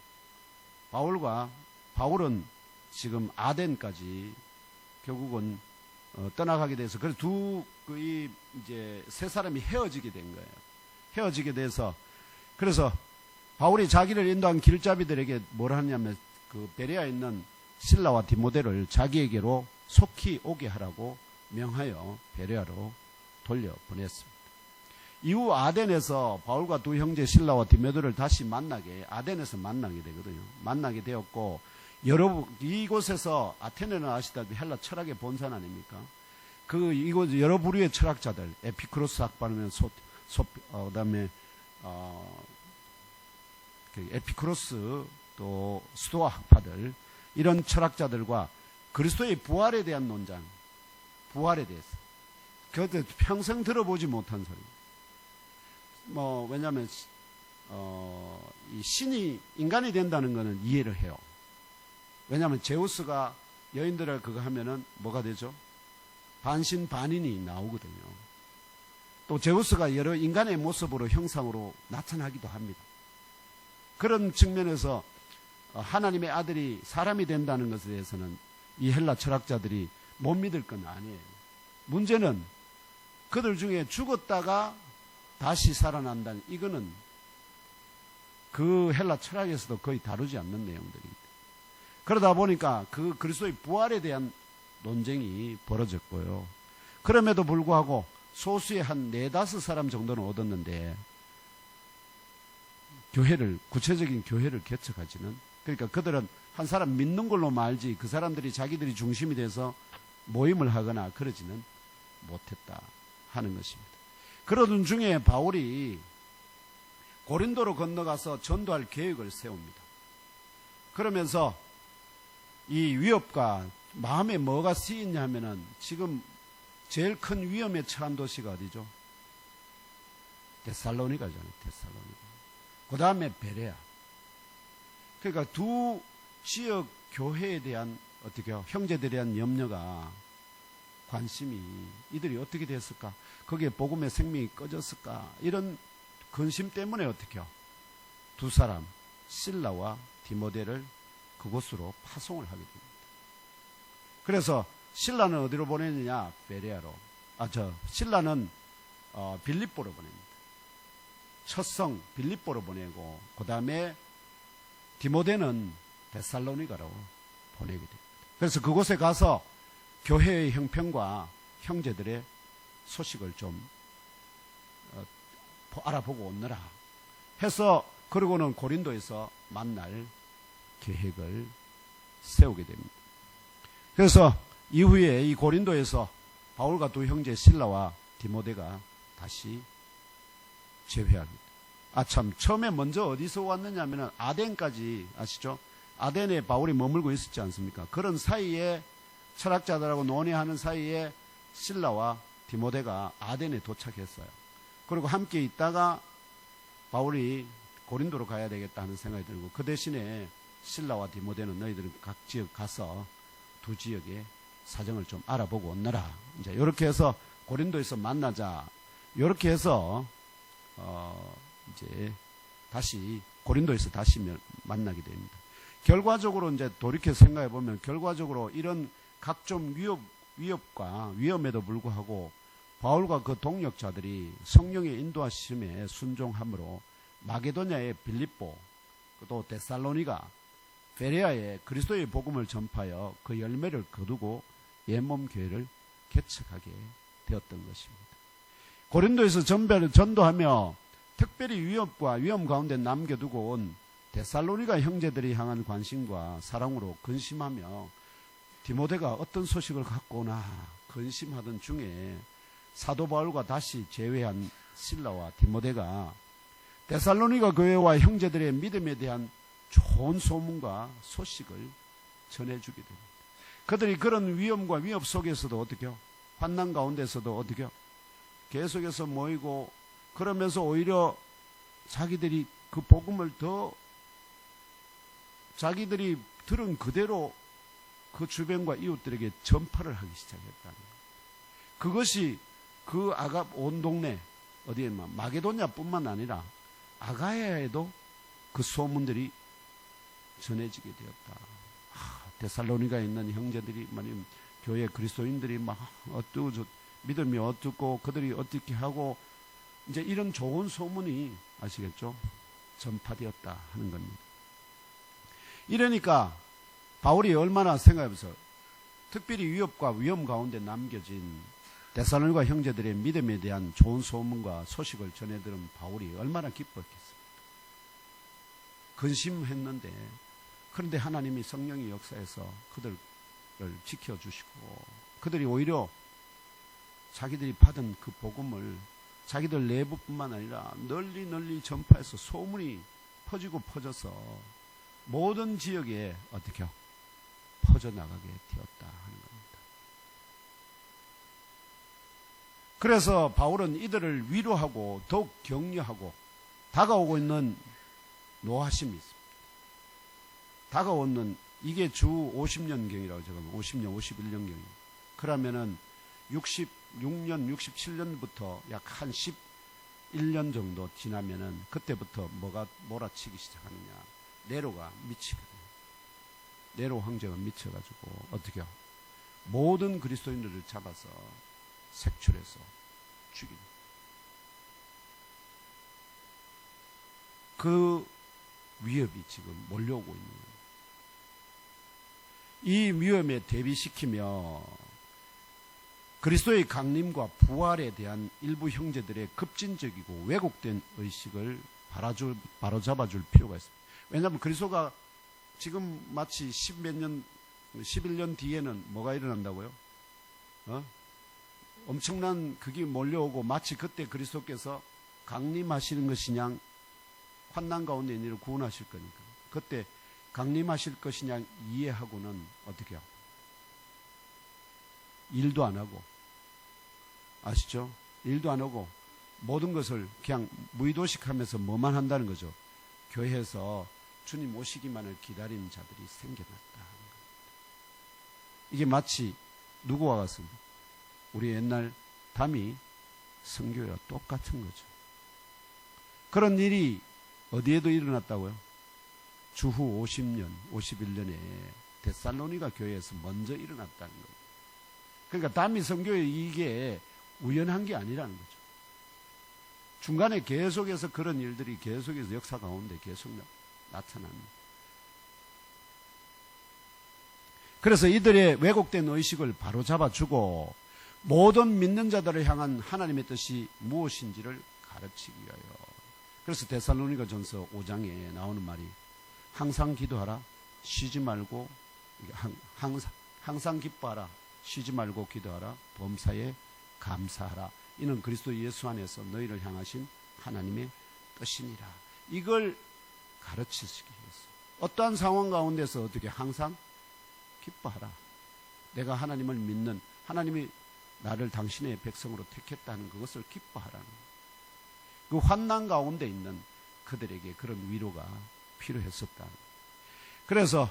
[SPEAKER 1] 바울은 지금 아덴까지 결국은 떠나가게 돼서, 그래서 이제 세 사람이 헤어지게 된 거예요. 헤어지게 돼서, 그래서 바울이 자기를 인도한 길잡이들에게 뭘 하냐면 그 베레아에 있는 실라와 디모데를 자기에게로 속히 오게 하라고 명하여 베레아로 돌려보냈습니다. 이후 아덴에서 바울과 두 형제 실라와 디모데를 다시 아덴에서 만나게 되거든요. 만나게 되었고, 이곳에서, 아테네는 아시다시피 헬라 철학의 본산 아닙니까? 이곳 여러 부류의 철학자들, 에피쿠로스 학파는 그다음에 에피쿠로스, 또 스토아 학파들, 이런 철학자들과 그리스도의 부활에 대한 논쟁, 부활에 대해서. 그것도 평생 들어보지 못한 소리. 왜냐하면 이 신이 인간이 된다는 것은 이해를 해요. 왜냐하면 제우스가 여인들을 그거 하면은 뭐가 되죠? 반신반인이 나오거든요. 또 제우스가 여러 인간의 모습으로 형상으로 나타나기도 합니다. 그런 측면에서 하나님의 아들이 사람이 된다는 것에 대해서는 이 헬라 철학자들이 못 믿을 건 아니에요. 문제는 그들 중에 죽었다가 다시 살아난다는, 이거는 그 헬라 철학에서도 거의 다루지 않는 내용들입니다. 그러다 보니까 그 그리스도의 부활에 대한 논쟁이 벌어졌고요. 그럼에도 불구하고 소수의 한 4-5사람 정도는 얻었는데 구체적인 교회를 개척하지는, 그러니까 그들은 한 사람 믿는 걸로 말지 그 사람들이 자기들이 중심이 돼서 모임을 하거나 그러지는 못했다 하는 것입니다. 그러던 중에 바울이 고린도로 건너가서 전도할 계획을 세웁니다. 그러면서 이 위협과 마음에 뭐가 쓰이냐 하면은 지금 제일 큰 위험에 처한 도시가 어디죠? 데살로니가잖아요. 데살로니가. 그 다음에 베레아. 그러니까 두 지역 교회에 대한 형제들에 대한 염려가, 관심이, 이들이 어떻게 됐을까? 거기에 복음의 생명이 꺼졌을까? 이런 근심 때문에 두 사람, 실라와 디모데를 그곳으로 파송을 하게 됩니다. 그래서 실라는 어디로 보내느냐? 베레아로. 실라는 빌립보로 보냅니다. 첫 성 빌립보로 보내고, 그 다음에 디모데는 데살로니가로 보내게 됩니다. 그래서 그곳에 가서 교회의 형편과 형제들의 소식을 좀 알아보고 오느라 해서, 그러고는 고린도에서 만날 계획을 세우게 됩니다. 그래서 이후에 이 고린도에서 바울과 두 형제 실라와 디모데가 다시 재회합니다. 처음에 먼저 어디서 왔느냐 하면 아덴까지, 아시죠? 아덴에 바울이 머물고 있었지 않습니까? 그런 사이에 철학자들하고 논의하는 사이에 실라와 디모데가 아덴에 도착했어요. 그리고 함께 있다가 바울이 고린도로 가야 되겠다 하는 생각이 들고, 그 대신에 실라와 디모데는 너희들은 각 지역 가서 두 지역의 사정을 좀 알아보고 오너라. 이제 이렇게 해서 고린도에서 만나자. 이렇게 해서 이제 다시 고린도에서 다시 만나게 됩니다. 결과적으로 이제 돌이켜 생각해 보면, 결과적으로 이런 각종 위협과 위험에도 불구하고 바울과 그 동역자들이 성령의 인도하심에 순종함으로 마게도냐의 빌립보, 또 데살로니가, 베레아에 그리스도의 복음을 전파하여 그 열매를 거두고 옛몸 교회를 개척하게 되었던 것입니다. 고린도에서 전도하며 특별히 위협과 위험 가운데 남겨두고 온 데살로니가 형제들이 향한 관심과 사랑으로 근심하며 디모데가 어떤 소식을 갖고 오나 근심하던 중에 사도 바울과 다시 재회한 실라와 디모데가 데살로니가 교회와 형제들의 믿음에 대한 좋은 소문과 소식을 전해주게 됩니다. 그들이 그런 위험과 위협 속에서도 환난 가운데서도 계속해서 모이고, 그러면서 오히려 자기들이 그 복음을 더 자기들이 들은 그대로 그 주변과 이웃들에게 전파를 하기 시작했다는 거예요. 그것이 그 온 동네, 마게도냐뿐만 아니라 아가야에도 그 소문들이 전해지게 되었다. 데살로니가에 있는 형제들이 교회 그리스도인들이 믿음이 어떻고 그들이 어떻게 하고, 이제 이런 좋은 소문이, 아시겠죠? 전파되었다 하는 겁니다. 이러니까 바울이 얼마나 생각해보세요. 특별히 위협과 위험 가운데 남겨진 데살로니가 형제들의 믿음에 대한 좋은 소문과 소식을 전해들은 바울이 얼마나 기뻤겠습니까? 근심했는데, 그런데 하나님이 성령의 역사에서 그들을 지켜주시고, 그들이 오히려 자기들이 받은 그 복음을 자기들 내부뿐만 아니라 널리 전파해서 소문이 퍼져서 모든 지역에 퍼져나가게 되었다 하는 겁니다. 그래서 바울은 이들을 위로하고 더욱 격려하고 다가오고 있는 노하심이 있습니다. 다가오는 이게 주 50년경이라고 적으면 50년, 51년경이에요. 그러면은 66년, 67년부터 약 한 11년 정도 지나면은 그때부터 뭐가 몰아치기 시작하느냐. 네로가 미치거든요. 네로 황제가 미쳐가지고 어떻게 해요? 모든 그리스도인들을 잡아서 색출해서 죽입니다. 그 위협이 지금 몰려오고 있는 거예요. 이 위험에 대비시키며 그리스도의 강림과 부활에 대한 일부 형제들의 급진적이고 왜곡된 의식을 바로잡아줄 필요가 있습니다. 왜냐하면 그리스도가 지금 마치 11년 뒤에는 뭐가 일어난다고요? 엄청난 극이 몰려오고 마치 그때 그리스도께서 강림하시는 것이냐, 환난 가운데 있는 이를 구원하실 거니까. 그때 강림하실 것이냐 이해하고는 어떻게 해요? 일도 안 하고, 아시죠? 일도 안 하고 모든 것을 그냥 무의도식하면서 뭐만 한다는 거죠. 교회에서 주님 오시기만을 기다리는 자들이 생겨났다. 이게 마치 누구와 같습니다. 우리 옛날 담이 선교와 똑같은 거죠. 그런 일이 어디에도 일어났다고요? 주후 50년, 51년에 데살로니가 교회에서 먼저 일어났다는 거예요. 그러니까 담이 선교의 이게 우연한 게 아니라는 거죠. 중간에 계속해서 그런 일들이 계속해서 역사 가운데 계속 나타납니다. 그래서 이들의 왜곡된 의식을 바로잡아주고 모든 믿는 자들을 향한 하나님의 뜻이 무엇인지를 가르치기 위하여. 그래서 데살로니가 전서 5장에 나오는 말이 항상 기도하라, 쉬지 말고, 항상 기뻐하라, 쉬지 말고 기도하라, 범사에 감사하라. 이는 그리스도 예수 안에서 너희를 향하신 하나님의 뜻이니라. 이걸 가르치시기 위해서. 어떠한 상황 가운데서 어떻게 항상 기뻐하라. 내가 하나님을 믿는, 하나님이 나를 당신의 백성으로 택했다는 그것을 기뻐하라는 거예요. 그 환난 가운데 있는 그들에게 그런 위로가 필요했었다. 그래서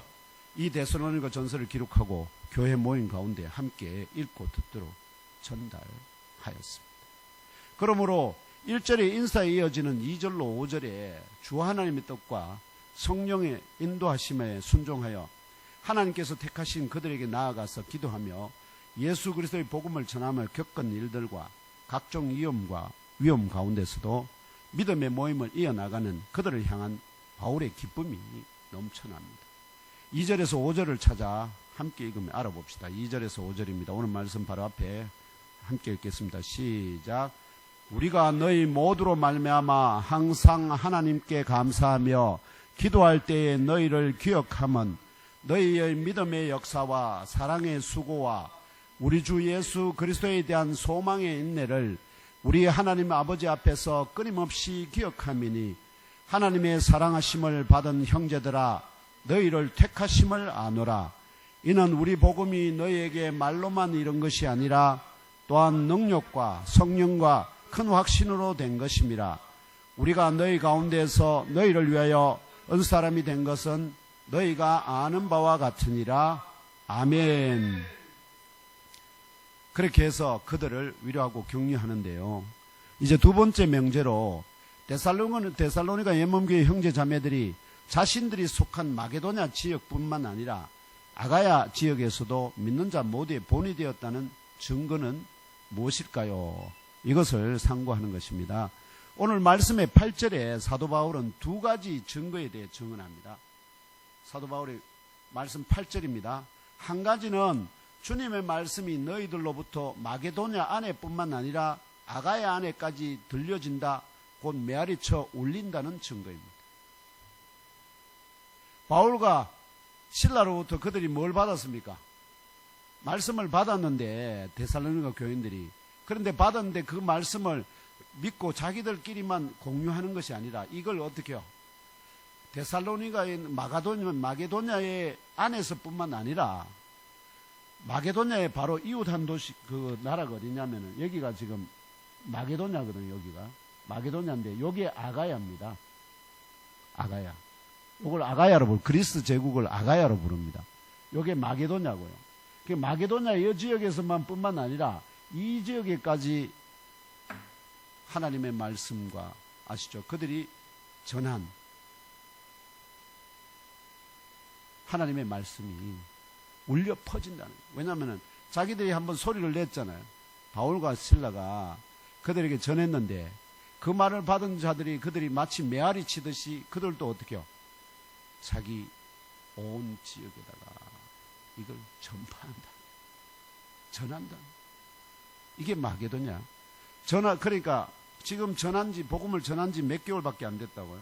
[SPEAKER 1] 이 데살로니가 전서를 기록하고 교회 모임 가운데 함께 읽고 듣도록 전달하였습니다. 그러므로 1절의 인사에 이어지는 2절로 5절에 주 하나님의 뜻과 성령의 인도하심에 순종하여 하나님께서 택하신 그들에게 나아가서 기도하며 예수 그리스도의 복음을 전하며 겪은 일들과 각종 위험 가운데서도 믿음의 모임을 이어나가는 그들을 향한 바울의 기쁨이 넘쳐납니다. 2절에서 5절을 찾아 함께 읽으며 알아봅시다. 2절에서 5절입니다. 오늘 말씀 바로 앞에 함께 읽겠습니다. 시작. 우리가 너희 모두로 말미암아 항상 하나님께 감사하며 기도할 때에 너희를 기억함은 너희의 믿음의 역사와 사랑의 수고와 우리 주 예수 그리스도에 대한 소망의 인내를 우리 하나님 아버지 앞에서 끊임없이 기억함이니 하나님의 사랑하심을 받은 형제들아 너희를 택하심을 아노라. 이는 우리 복음이 너희에게 말로만 이른 것이 아니라 또한 능력과 성령과 큰 확신으로 된 것임이라. 우리가 너희 가운데서 너희를 위하여 은사람이 된 것은 너희가 아는 바와 같으니라. 아멘. 그렇게 해서 그들을 위로하고 격려하는데요. 이제 두 번째 명제로 데살로니가 예먼교회 형제 자매들이 자신들이 속한 마게도냐 지역뿐만 아니라 아가야 지역에서도 믿는 자 모두의 본이 되었다는 증거는 무엇일까요? 이것을 상고하는 것입니다. 오늘 말씀의 8절에 사도 바울은 두 가지 증거에 대해 증언합니다. 사도 바울의 말씀 8절입니다. 한 가지는 주님의 말씀이 너희들로부터 마게도냐 안에뿐만 아니라 아가야 안에까지 들려진다, 곧 메아리쳐 울린다는 증거입니다. 바울과 실라로부터 그들이 뭘 받았습니까? 말씀을 받았는데 데살로니가 교인들이, 그런데 받았는데 그 말씀을 믿고 자기들끼리만 공유하는 것이 아니라 이걸 어떻게 해요? 데살로니가의 마게도냐의 안에서뿐만 아니라 마게도냐의 바로 이웃 한 도시, 그 나라가 어디냐면은 여기가 지금 마게도냐거든요. 여기가 마게도냐인데 여기에 아가야입니다. 아가야. 이걸 아가야로 부르고 그리스 제국을 아가야로 부릅니다. 이게 마게도냐고요. 그 마게도냐 이 지역에서만 뿐만 아니라 이 지역에까지 하나님의 말씀과 아시죠? 그들이 전한 하나님의 말씀이 울려 퍼진다는 거예요. 왜냐하면 자기들이 한번 소리를 냈잖아요. 바울과 실라가 그들에게 전했는데 그 말을 받은 자들이 그들이 마치 메아리 치듯이 그들도 어떻게 해요? 자기 온 지역에다가 이걸 전파한다. 전한다. 이게 마게도냐? 그러니까 지금 복음을 전한지 몇 개월밖에 안 됐다고요.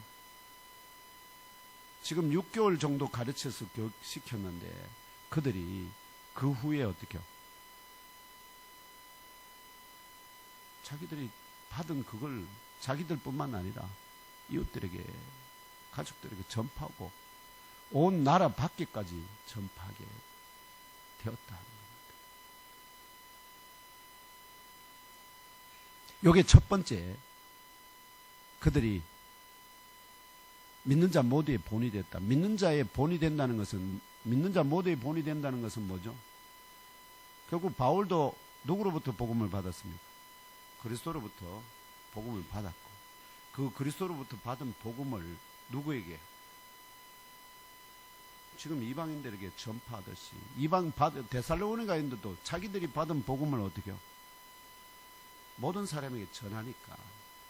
[SPEAKER 1] 지금 6개월 정도 가르쳐서 교육시켰는데 그들이 그 후에 어떻게 해요? 자기들이 받은 그걸 자기들뿐만 아니라 이웃들에게, 가족들에게 전파하고 온 나라 밖에까지 전파하게 되었다. 요게 첫 번째, 그들이 믿는 자 모두의 본이 됐다. 믿는 자의 본이 된다는 것은, 믿는 자 모두의 본이 된다는 것은 뭐죠? 결국 바울도 누구로부터 복음을 받았습니까? 그리스도로부터 복음을 받았고, 그 그리스도로부터 받은 복음을 누구에게? 지금 이방인들에게 전파하듯이 데살로니가인들도 자기들이 받은 복음을 어떻게 해요? 모든 사람에게 전하니까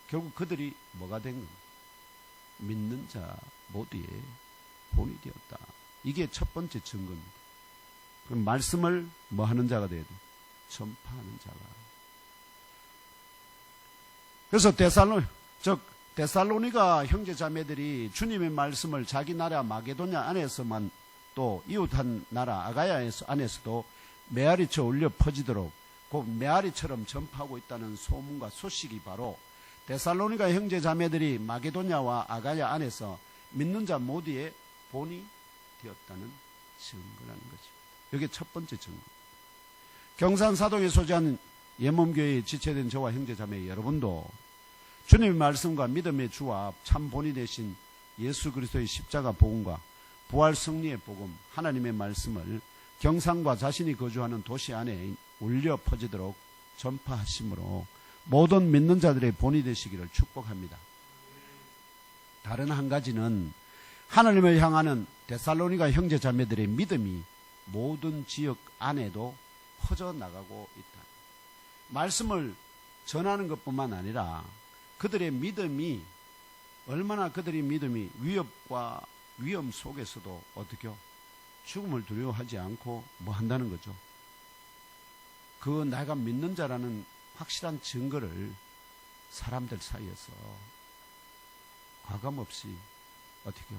[SPEAKER 1] 결국 그들이 뭐가 된 겁니까? 믿는 자 모두의 본이 되었다. 이게 첫 번째 증거입니다. 그럼 말씀을 뭐 하는 자가 돼야 돼? 전파하는 자가. 그래서 데살로니가 형제 자매들이 주님의 말씀을 자기 나라 마게도냐 안에서만, 또 이웃한 나라 아가야 안에서도 메아리쳐 울려 퍼지도록 그 메아리처럼 전파하고 있다는 소문과 소식이 바로 데살로니가 형제 자매들이 마게도냐와 아가야 안에서 믿는 자 모두의 본이 되었다는 증거라는 것입니다. 이게 첫 번째 증거. 경산사동에 소재한 예몸교회에 지체된 저와 형제 자매 여러분도 주님의 말씀과 믿음의 주와 참 본이 되신 예수 그리스도의 십자가 복음과 부활 승리의 복음, 하나님의 말씀을 경산과 자신이 거주하는 도시 안에 울려 퍼지도록 전파하심으로 모든 믿는 자들의 본이 되시기를 축복합니다. 다른 한 가지는 하나님을 향하는 데살로니가 형제 자매들의 믿음이 모든 지역 안에도 퍼져나가고 있다. 말씀을 전하는 것뿐만 아니라 그들의 믿음이, 얼마나 그들의 믿음이 위협과 위험 속에서도 어떻게 죽음을 두려워하지 않고 뭐 한다는 거죠. 그 내가 믿는 자라는 확실한 증거를 사람들 사이에서 과감없이 어떻게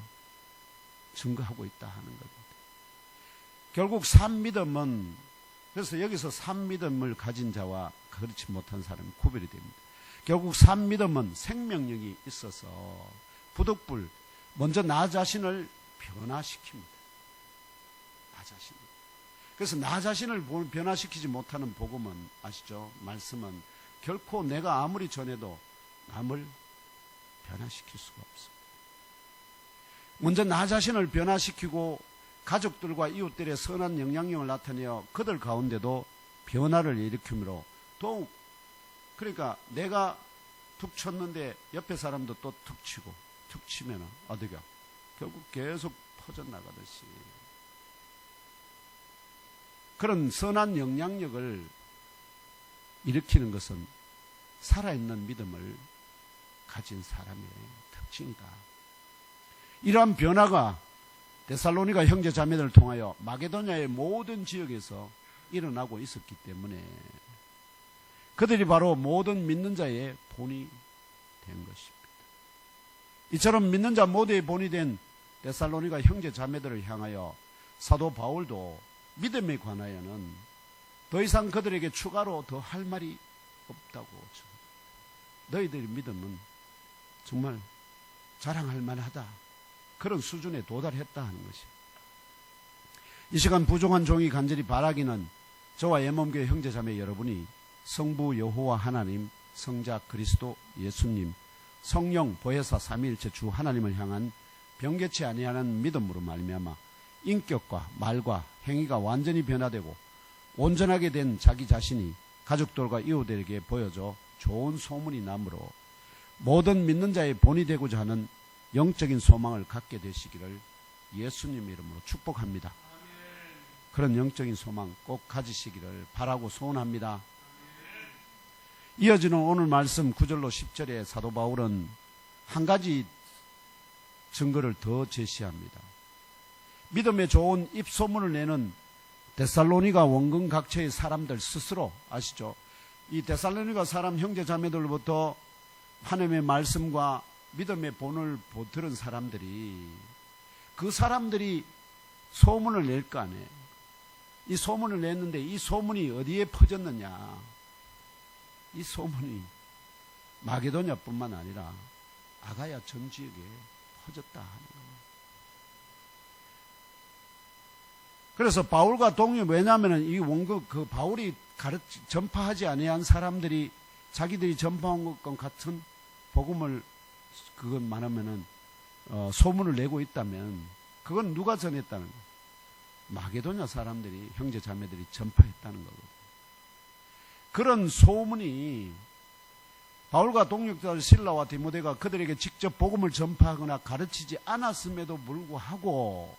[SPEAKER 1] 증거하고 있다 하는 겁니다. 결국 산믿음은, 그래서 여기서 산믿음을 가진 자와 그렇지 못한 사람이 구별이 됩니다. 결국 산믿음은 생명력이 있어서 부득불 먼저 나 자신을 변화시킵니다. 나 자신. 그래서 나 자신을 변화시키지 못하는 복음은 아시죠? 말씀은 결코 내가 아무리 전해도 남을 변화시킬 수가 없습니다. 먼저 나 자신을 변화시키고 가족들과 이웃들의 선한 영향력을 나타내어 그들 가운데도 변화를 일으키므로 더욱, 그러니까 내가 툭 쳤는데 옆에 사람도 또 툭 치고 툭 치면 어디가 결국 계속 퍼져나가듯이 그런 선한 영향력을 일으키는 것은 살아있는 믿음을 가진 사람의 특징이다. 이러한 변화가 데살로니가 형제 자매들을 통하여 마게도냐의 모든 지역에서 일어나고 있었기 때문에 그들이 바로 모든 믿는 자의 본이 된 것입니다. 이처럼 믿는 자 모두의 본이 된 데살로니가 형제 자매들을 향하여 사도 바울도 믿음에 관하여는 더 이상 그들에게 추가로 더 할 말이 없다고. 너희들의 믿음은 정말 자랑할 만하다. 그런 수준에 도달했다 하는 것입니다. 이 시간 부족한 종이 간절히 바라기는 저와 예몸교회 형제자매 여러분이 성부 여호와 하나님 성자 그리스도 예수님, 성령 보혜사 삼위일체 주 하나님을 향한 변개치 아니하는 믿음으로 말미암아 인격과 말과 행위가 완전히 변화되고 온전하게 된 자기 자신이 가족들과 이웃들에게 보여져 좋은 소문이 나므로 모든 믿는 자의 본이 되고자 하는 영적인 소망을 갖게 되시기를 예수님 이름으로 축복합니다. 그런 영적인 소망 꼭 가지시기를 바라고 소원합니다. 이어지는 오늘 말씀 9절로 10절에 사도 바울은 한 가지 증거를 더 제시합니다. 믿음에 좋은 입소문을 내는 데살로니가 원근 각처의 사람들 스스로 아시죠? 이 데살로니가 사람 형제 자매들로부터 하나님의 말씀과 믿음의 본을 들은 사람들이 그 사람들이 소문을 낼 거 아니에요. 이 소문을 냈는데 이 소문이 어디에 퍼졌느냐? 이 소문이 마게도냐뿐만 아니라 아가야 전 지역에 퍼졌다 하는 거예요. 그래서 바울과 동료, 왜냐하면 이 원고 그 바울이 전파하지 아니한 사람들이 자기들이 전파한 것과 같은 복음을 그건 말하면은 소문을 내고 있다면 그건 누가 전했다는 거예요? 마게도냐 사람들이 형제 자매들이 전파했다는 거거든요. 그런 소문이 바울과 동역자들 실라와 디모데가 그들에게 직접 복음을 전파하거나 가르치지 않았음에도 불구하고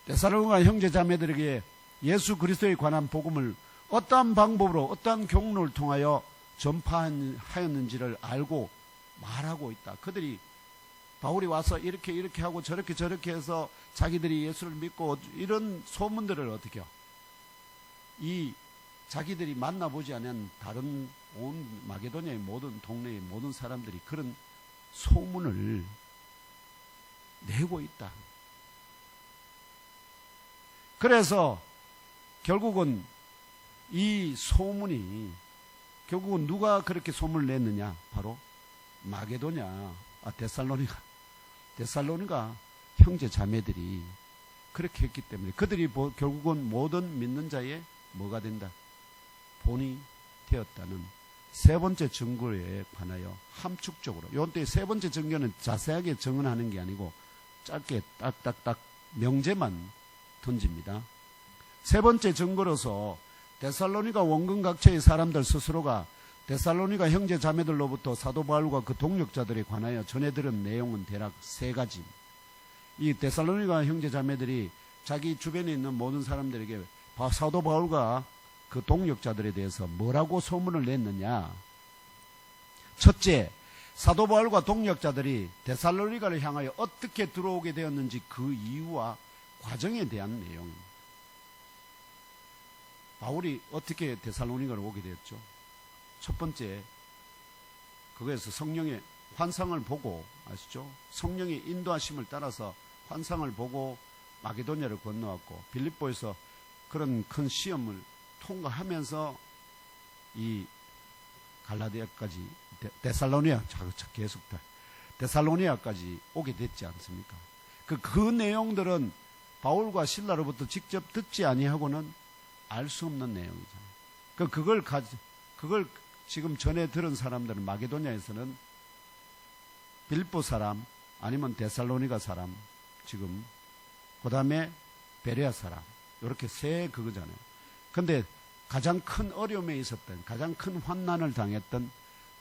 [SPEAKER 1] 데살로니가 형제 자매들에게 예수 그리스도에 관한 복음을 어떠한 방법으로 어떠한 경로를 통하여 전파하였는지를 알고 말하고 있다. 그들이 바울이 와서 이렇게 하고 저렇게 해서 자기들이 예수를 믿고 이런 소문들을 어떻게 해요? 이 자기들이 만나보지 않은 다른 온 마게도냐의 모든 동네의 모든 사람들이 그런 소문을 내고 있다. 그래서 결국은 이 소문이 결국은 누가 그렇게 소문을 냈느냐? 바로 마게도냐, 데살로니가 형제 자매들이 그렇게 했기 때문에 그들이 결국은 모든 믿는 자의 뭐가 된다? 본이 되었다는 세 번째 증거에 관하여 함축적으로, 이때 세 번째 증거는 자세하게 증언하는 게 아니고 짧게 딱딱딱 명제만 던집니다. 세 번째 증거로서 데살로니가 원근 각처의 사람들 스스로가 데살로니가 형제 자매들로부터 사도 바울과 그 동역자들에 관하여 전해 들은 내용은 대략 세 가지. 이 데살로니가 형제 자매들이 자기 주변에 있는 모든 사람들에게 사도 바울과 그 동역자들에 대해서 뭐라고 소문을 냈느냐? 첫째, 사도 바울과 동역자들이 데살로니가를 향하여 어떻게 들어오게 되었는지 그 이유와 과정에 대한 내용입니다. 바울이 어떻게 데살로니가를 오게 되었죠? 첫 번째, 그거에서 성령의 환상을 보고, 아시죠? 성령의 인도하심을 따라서 환상을 보고 마게도냐를 건너왔고, 빌립보에서 그런 큰 시험을 통과하면서 이 갈라디아까지, 데살로니아까지 오게 됐지 않습니까? 그 내용들은 바울과 실라로부터 직접 듣지 아니하고는 알 수 없는 내용이잖아요. 그걸 지금 전에 들은 사람들은 마게도냐에서는 빌립보 사람, 아니면 데살로니가 사람, 지금, 그 다음에 베레아 사람, 이렇게 세 그거잖아요. 근데 가장 큰 어려움에 있었던, 가장 큰 환난을 당했던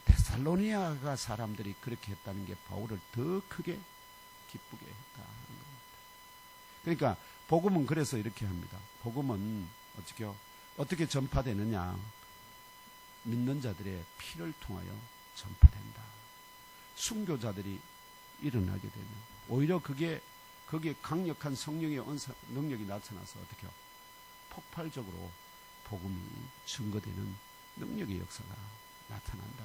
[SPEAKER 1] 데살로니아가 사람들이 그렇게 했다는 게 바울을 더 크게 기쁘게 했다 하는 겁니다. 그러니까 복음은 그래서 이렇게 합니다. 복음은 어떻게 전파되느냐? 믿는 자들의 피를 통하여 전파된다. 순교자들이 일어나게 되면 오히려 거기에 강력한 성령의 능력이 나타나서 폭발적으로 복음이 증거되는 능력의 역사가 나타난다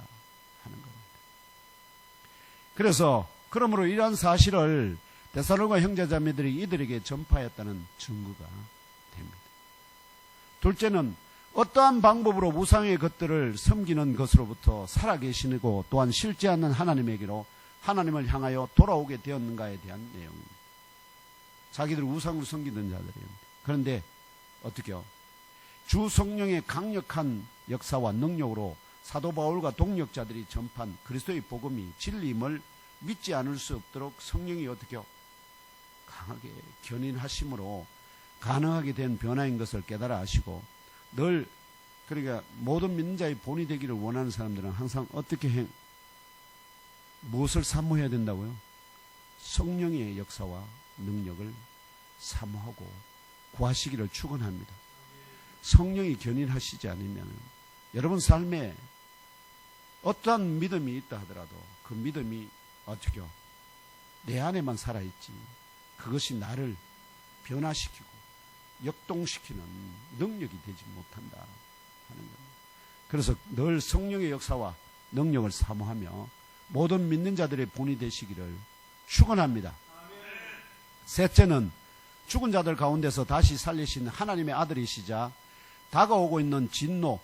[SPEAKER 1] 하는 겁니다. 그러므로 이러한 사실을 데살로니가 형제자매들이 이들에게 전파했다는 증거가 됩니다. 둘째는 어떠한 방법으로 우상의 것들을 섬기는 것으로부터 살아계시고 또한 실제 않는 하나님에게로 하나님을 향하여 돌아오게 되었는가에 대한 내용입니다. 자기들 우상을 섬기던 자들입니다. 그런데 어떻게요? 주 성령의 강력한 역사와 능력으로 사도 바울과 동력자들이 전파한 그리스도의 복음이 진리임을 믿지 않을 수 없도록 성령이 어떻게 강하게 견인하심으로 가능하게 된 변화인 것을 깨달아 하시고, 늘 그러니까 모든 믿는 자의 본이 되기를 원하는 사람들은 항상 어떻게 무엇을 사모해야 된다고요? 성령의 역사와 능력을 사모하고 구하시기를 축원합니다. 성령이 견인하시지 않으면 여러분 삶에 어떠한 믿음이 있다 하더라도 그 믿음이 어떻게 내 안에만 살아있지 그것이 나를 변화시키고 역동시키는 능력이 되지 못한다 하는 겁니다. 그래서 늘 성령의 역사와 능력을 사모하며 모든 믿는 자들의 본이 되시기를 축원합니다. 셋째는 죽은 자들 가운데서 다시 살리신 하나님의 아들이시자 다가오고 있는 진노,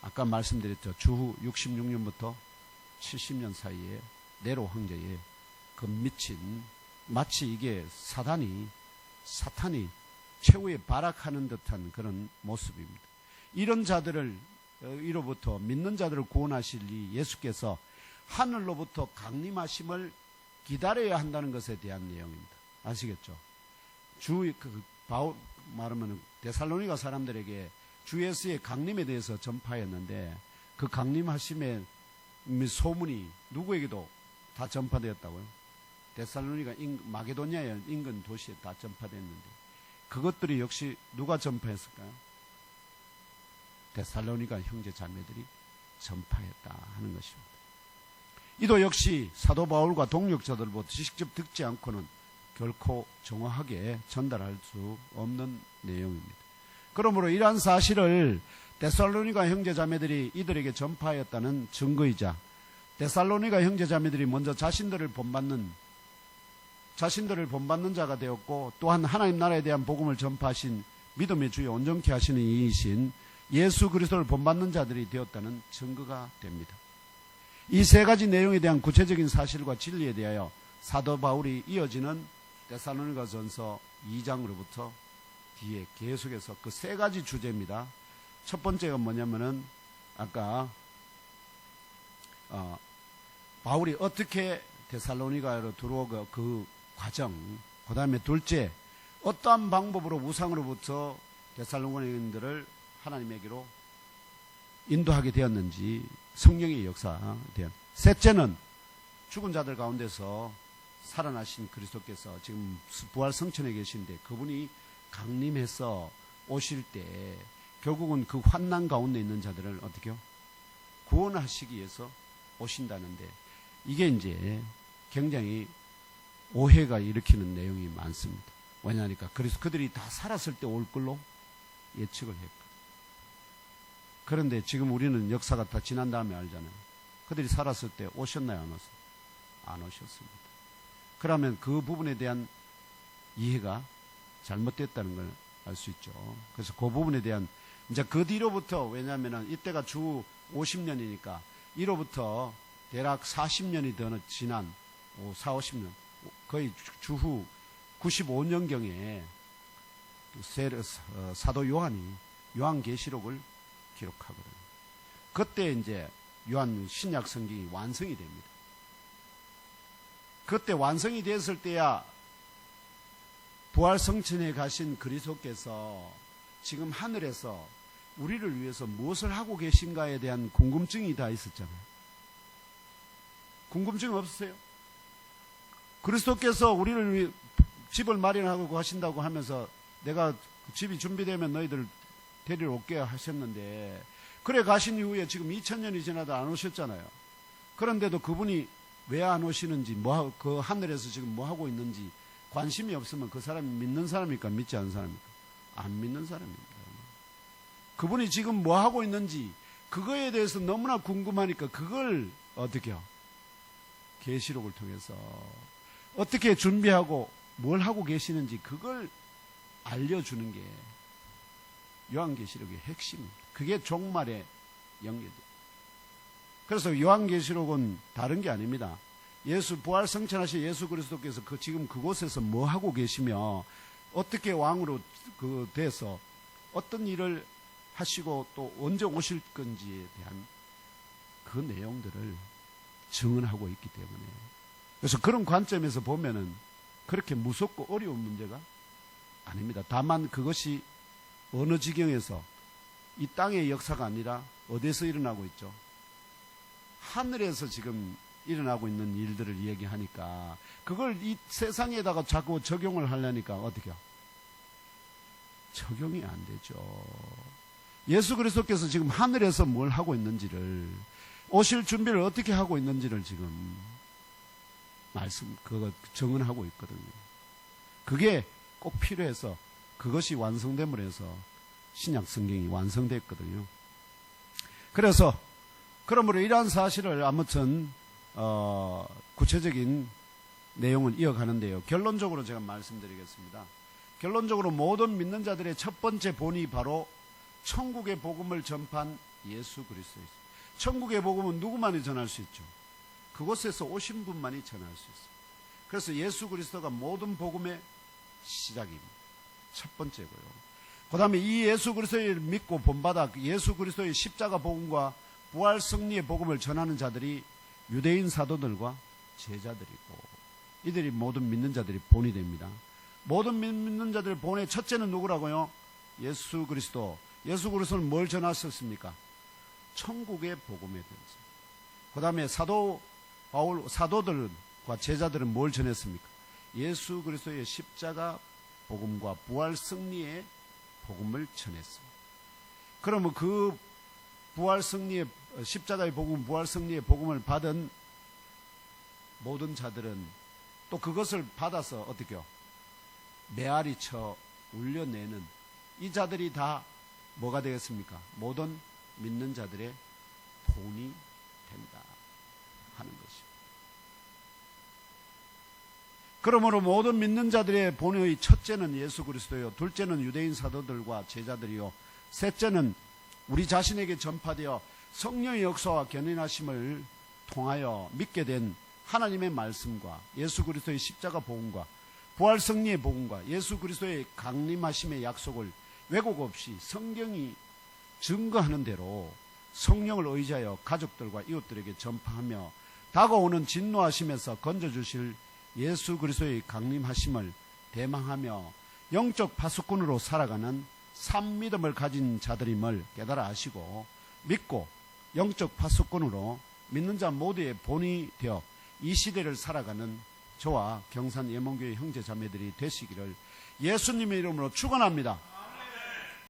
[SPEAKER 1] 아까 말씀드렸죠. 주후 66년부터 70년 사이에 네로 황제의 그 미친, 마치 이게 사탄이 최후에 발악하는 듯한 그런 모습입니다. 이런 자들을 이로부터 믿는 자들을 구원하실 이 예수께서 하늘로부터 강림하심을 기다려야 한다는 것에 대한 내용입니다. 아시겠죠? 바울 말하면 데살로니가 사람들에게 주 예수의 강림에 대해서 전파했는데 그 강림하심의 소문이 누구에게도 다 전파되었다고요? 데살로니가 마게도냐의 인근 도시에 다 전파됐는데 그것들이 역시 누가 전파했을까요? 데살로니가 형제 자매들이 전파했다 하는 것입니다. 이도 역시 사도 바울과 동력자들부터 직접 듣지 않고는 결코 정확하게 전달할 수 없는 내용입니다. 그러므로 이러한 사실을 데살로니가 형제자매들이 이들에게 전파하였다는 증거이자 데살로니가 형제자매들이 먼저 자신들을 본받는 자가 되었고 또한 하나님 나라에 대한 복음을 전파하신 믿음의 주에 온전케 하시는 이이신 예수 그리스도를 본받는 자들이 되었다는 증거가 됩니다. 이 세 가지 내용에 대한 구체적인 사실과 진리에 대하여 사도 바울이 이어지는 데살로니가 전서 2장으로부터 뒤에 계속해서 그 세 가지 주제입니다. 첫 번째가 뭐냐면은 아까 바울이 어떻게 데살로니가로 들어오고 그 과정, 그 다음에 둘째 어떠한 방법으로 우상으로부터 데살로니가인들을 하나님에게로 인도하게 되었는지 성령의 역사 대한. 셋째는 죽은 자들 가운데서 살아나신 그리스도께서 지금 부활 성천에 계신데 그분이 강림해서 오실 때 결국은 그 환난 가운데 있는 자들을 어떻게요? 구원하시기 위해서 오신다는데 이게 이제 굉장히 오해가 일으키는 내용이 많습니다. 왜냐하니까 그래서 그들이 다 살았을 때 올 걸로 예측을 했고 그런데 지금 우리는 역사가 다 지난 다음에 알잖아요. 그들이 살았을 때 오셨나요? 안 오셨어요? 안 오셨습니다. 그러면 그 부분에 대한 이해가 잘못됐다는 걸 알 수 있죠. 그래서 그 부분에 대한 이제 그 뒤로부터 왜냐하면 이때가 주 50년이니까 이로부터 대략 40년이 더 지난 4, 50년 거의 주후 95년경에 사도 요한이 요한계시록을 기록하거든요. 그때 이제 요한 신약 성경이 완성이 됩니다. 그때 완성이 됐을 때야 부활 성천에 가신 그리스도께서 지금 하늘에서 우리를 위해서 무엇을 하고 계신가에 대한 궁금증이 다 있었잖아요. 궁금증 없으세요? 그리스도께서 우리를 위해 집을 마련하고 가신다고 하면서 내가 집이 준비되면 너희들 데리러 올게 하셨는데 그래 가신 이후에 지금 2000년이 지나도 안 오셨잖아요. 그런데도 그분이 왜 안 오시는지 그 하늘에서 지금 뭐 하고 있는지 관심이 없으면 그 사람이 믿는 사람입니까? 믿지 않는 사람입니까? 안 믿는 사람입니다. 그분이 지금 뭐 하고 있는지 그거에 대해서 너무나 궁금하니까 그걸 어떻게 해요? 계시록을 통해서 어떻게 준비하고 뭘 하고 계시는지 그걸 알려주는 게 요한계시록의 핵심입니다. 그게 종말의 연계입니다. 그래서 요한계시록은 다른 게 아닙니다. 예수 부활 성천하신 예수 그리스도께서 지금 그곳에서 뭐 하고 계시며 어떻게 왕으로 돼서 어떤 일을 하시고 또 언제 오실 건지에 대한 그 내용들을 증언하고 있기 때문에. 그래서 그런 관점에서 보면은 그렇게 무섭고 어려운 문제가 아닙니다. 다만 그것이 어느 지경에서 이 땅의 역사가 아니라 어디서 일어나고 있죠? 하늘에서 지금 일어나고 있는 일들을 이야기하니까 그걸 이 세상에다가 자꾸 적용을 하려니까 어떻게요? 적용이 안 되죠. 예수 그리스도께서 지금 하늘에서 뭘 하고 있는지를, 오실 준비를 어떻게 하고 있는지를 지금 그거 증언하고 있거든요. 그게 꼭 필요해서 그것이 완성됨으로 해서 신약 성경이 완성됐거든요. 그래서 그러므로 이러한 사실을 아무튼 구체적인 내용을 이어가는데요. 결론적으로 제가 말씀드리겠습니다. 결론적으로 모든 믿는 자들의 첫 번째 본이 바로 천국의 복음을 전파한 예수 그리스도입니다. 천국의 복음은 누구만이 전할 수 있죠? 그곳에서 오신 분만이 전할 수 있습니다. 그래서 예수 그리스도가 모든 복음의 시작입니다. 첫 번째고요. 그 다음에 이 예수 그리스도를 믿고 본받아 예수 그리스도의 십자가 복음과 부활 승리의 복음을 전하는 자들이 유대인 사도들과 제자들이고, 이들이 모든 믿는 자들이 본이 됩니다. 모든 믿는 자들의 본의 첫째는 누구라고요? 예수 그리스도. 예수 그리스도는 뭘 전하셨습니까? 천국의 복음에 대해서. 그 다음에 사도들과 제자들은 뭘 전했습니까? 예수 그리스도의 십자가 복음과 부활 승리의 복음을 전했습니다. 그러면 그 부활 승리의 십자가의 복음, 부활 승리의 복음을 받은 모든 자들은 또 그것을 받아서 어떻게요? 메아리 쳐 울려내는 이 자들이 다 뭐가 되겠습니까? 모든 믿는 자들의 본이 된다 하는 것입니다. 그러므로 모든 믿는 자들의 본의 첫째는 예수 그리스도요, 둘째는 유대인 사도들과 제자들이요, 셋째는 우리 자신에게 전파되어 성령의 역사와 견인하심을 통하여 믿게 된 하나님의 말씀과 예수 그리스도의 십자가 복음과 부활 승리의 복음과 예수 그리스도의 강림하심의 약속을 왜곡 없이 성경이 증거하는 대로 성령을 의지하여 가족들과 이웃들에게 전파하며 다가오는 진노하심에서 건져주실 예수 그리스도의 강림하심을 대망하며 영적 파수꾼으로 살아가는 산 믿음을 가진 자들임을 깨달아 아시고 믿고 영적 파수꾼으로 믿는 자 모두의 본이 되어 이 시대를 살아가는 저와 경산 예mon교회 형제 자매들이 되시기를 예수님의 이름으로 축원합니다.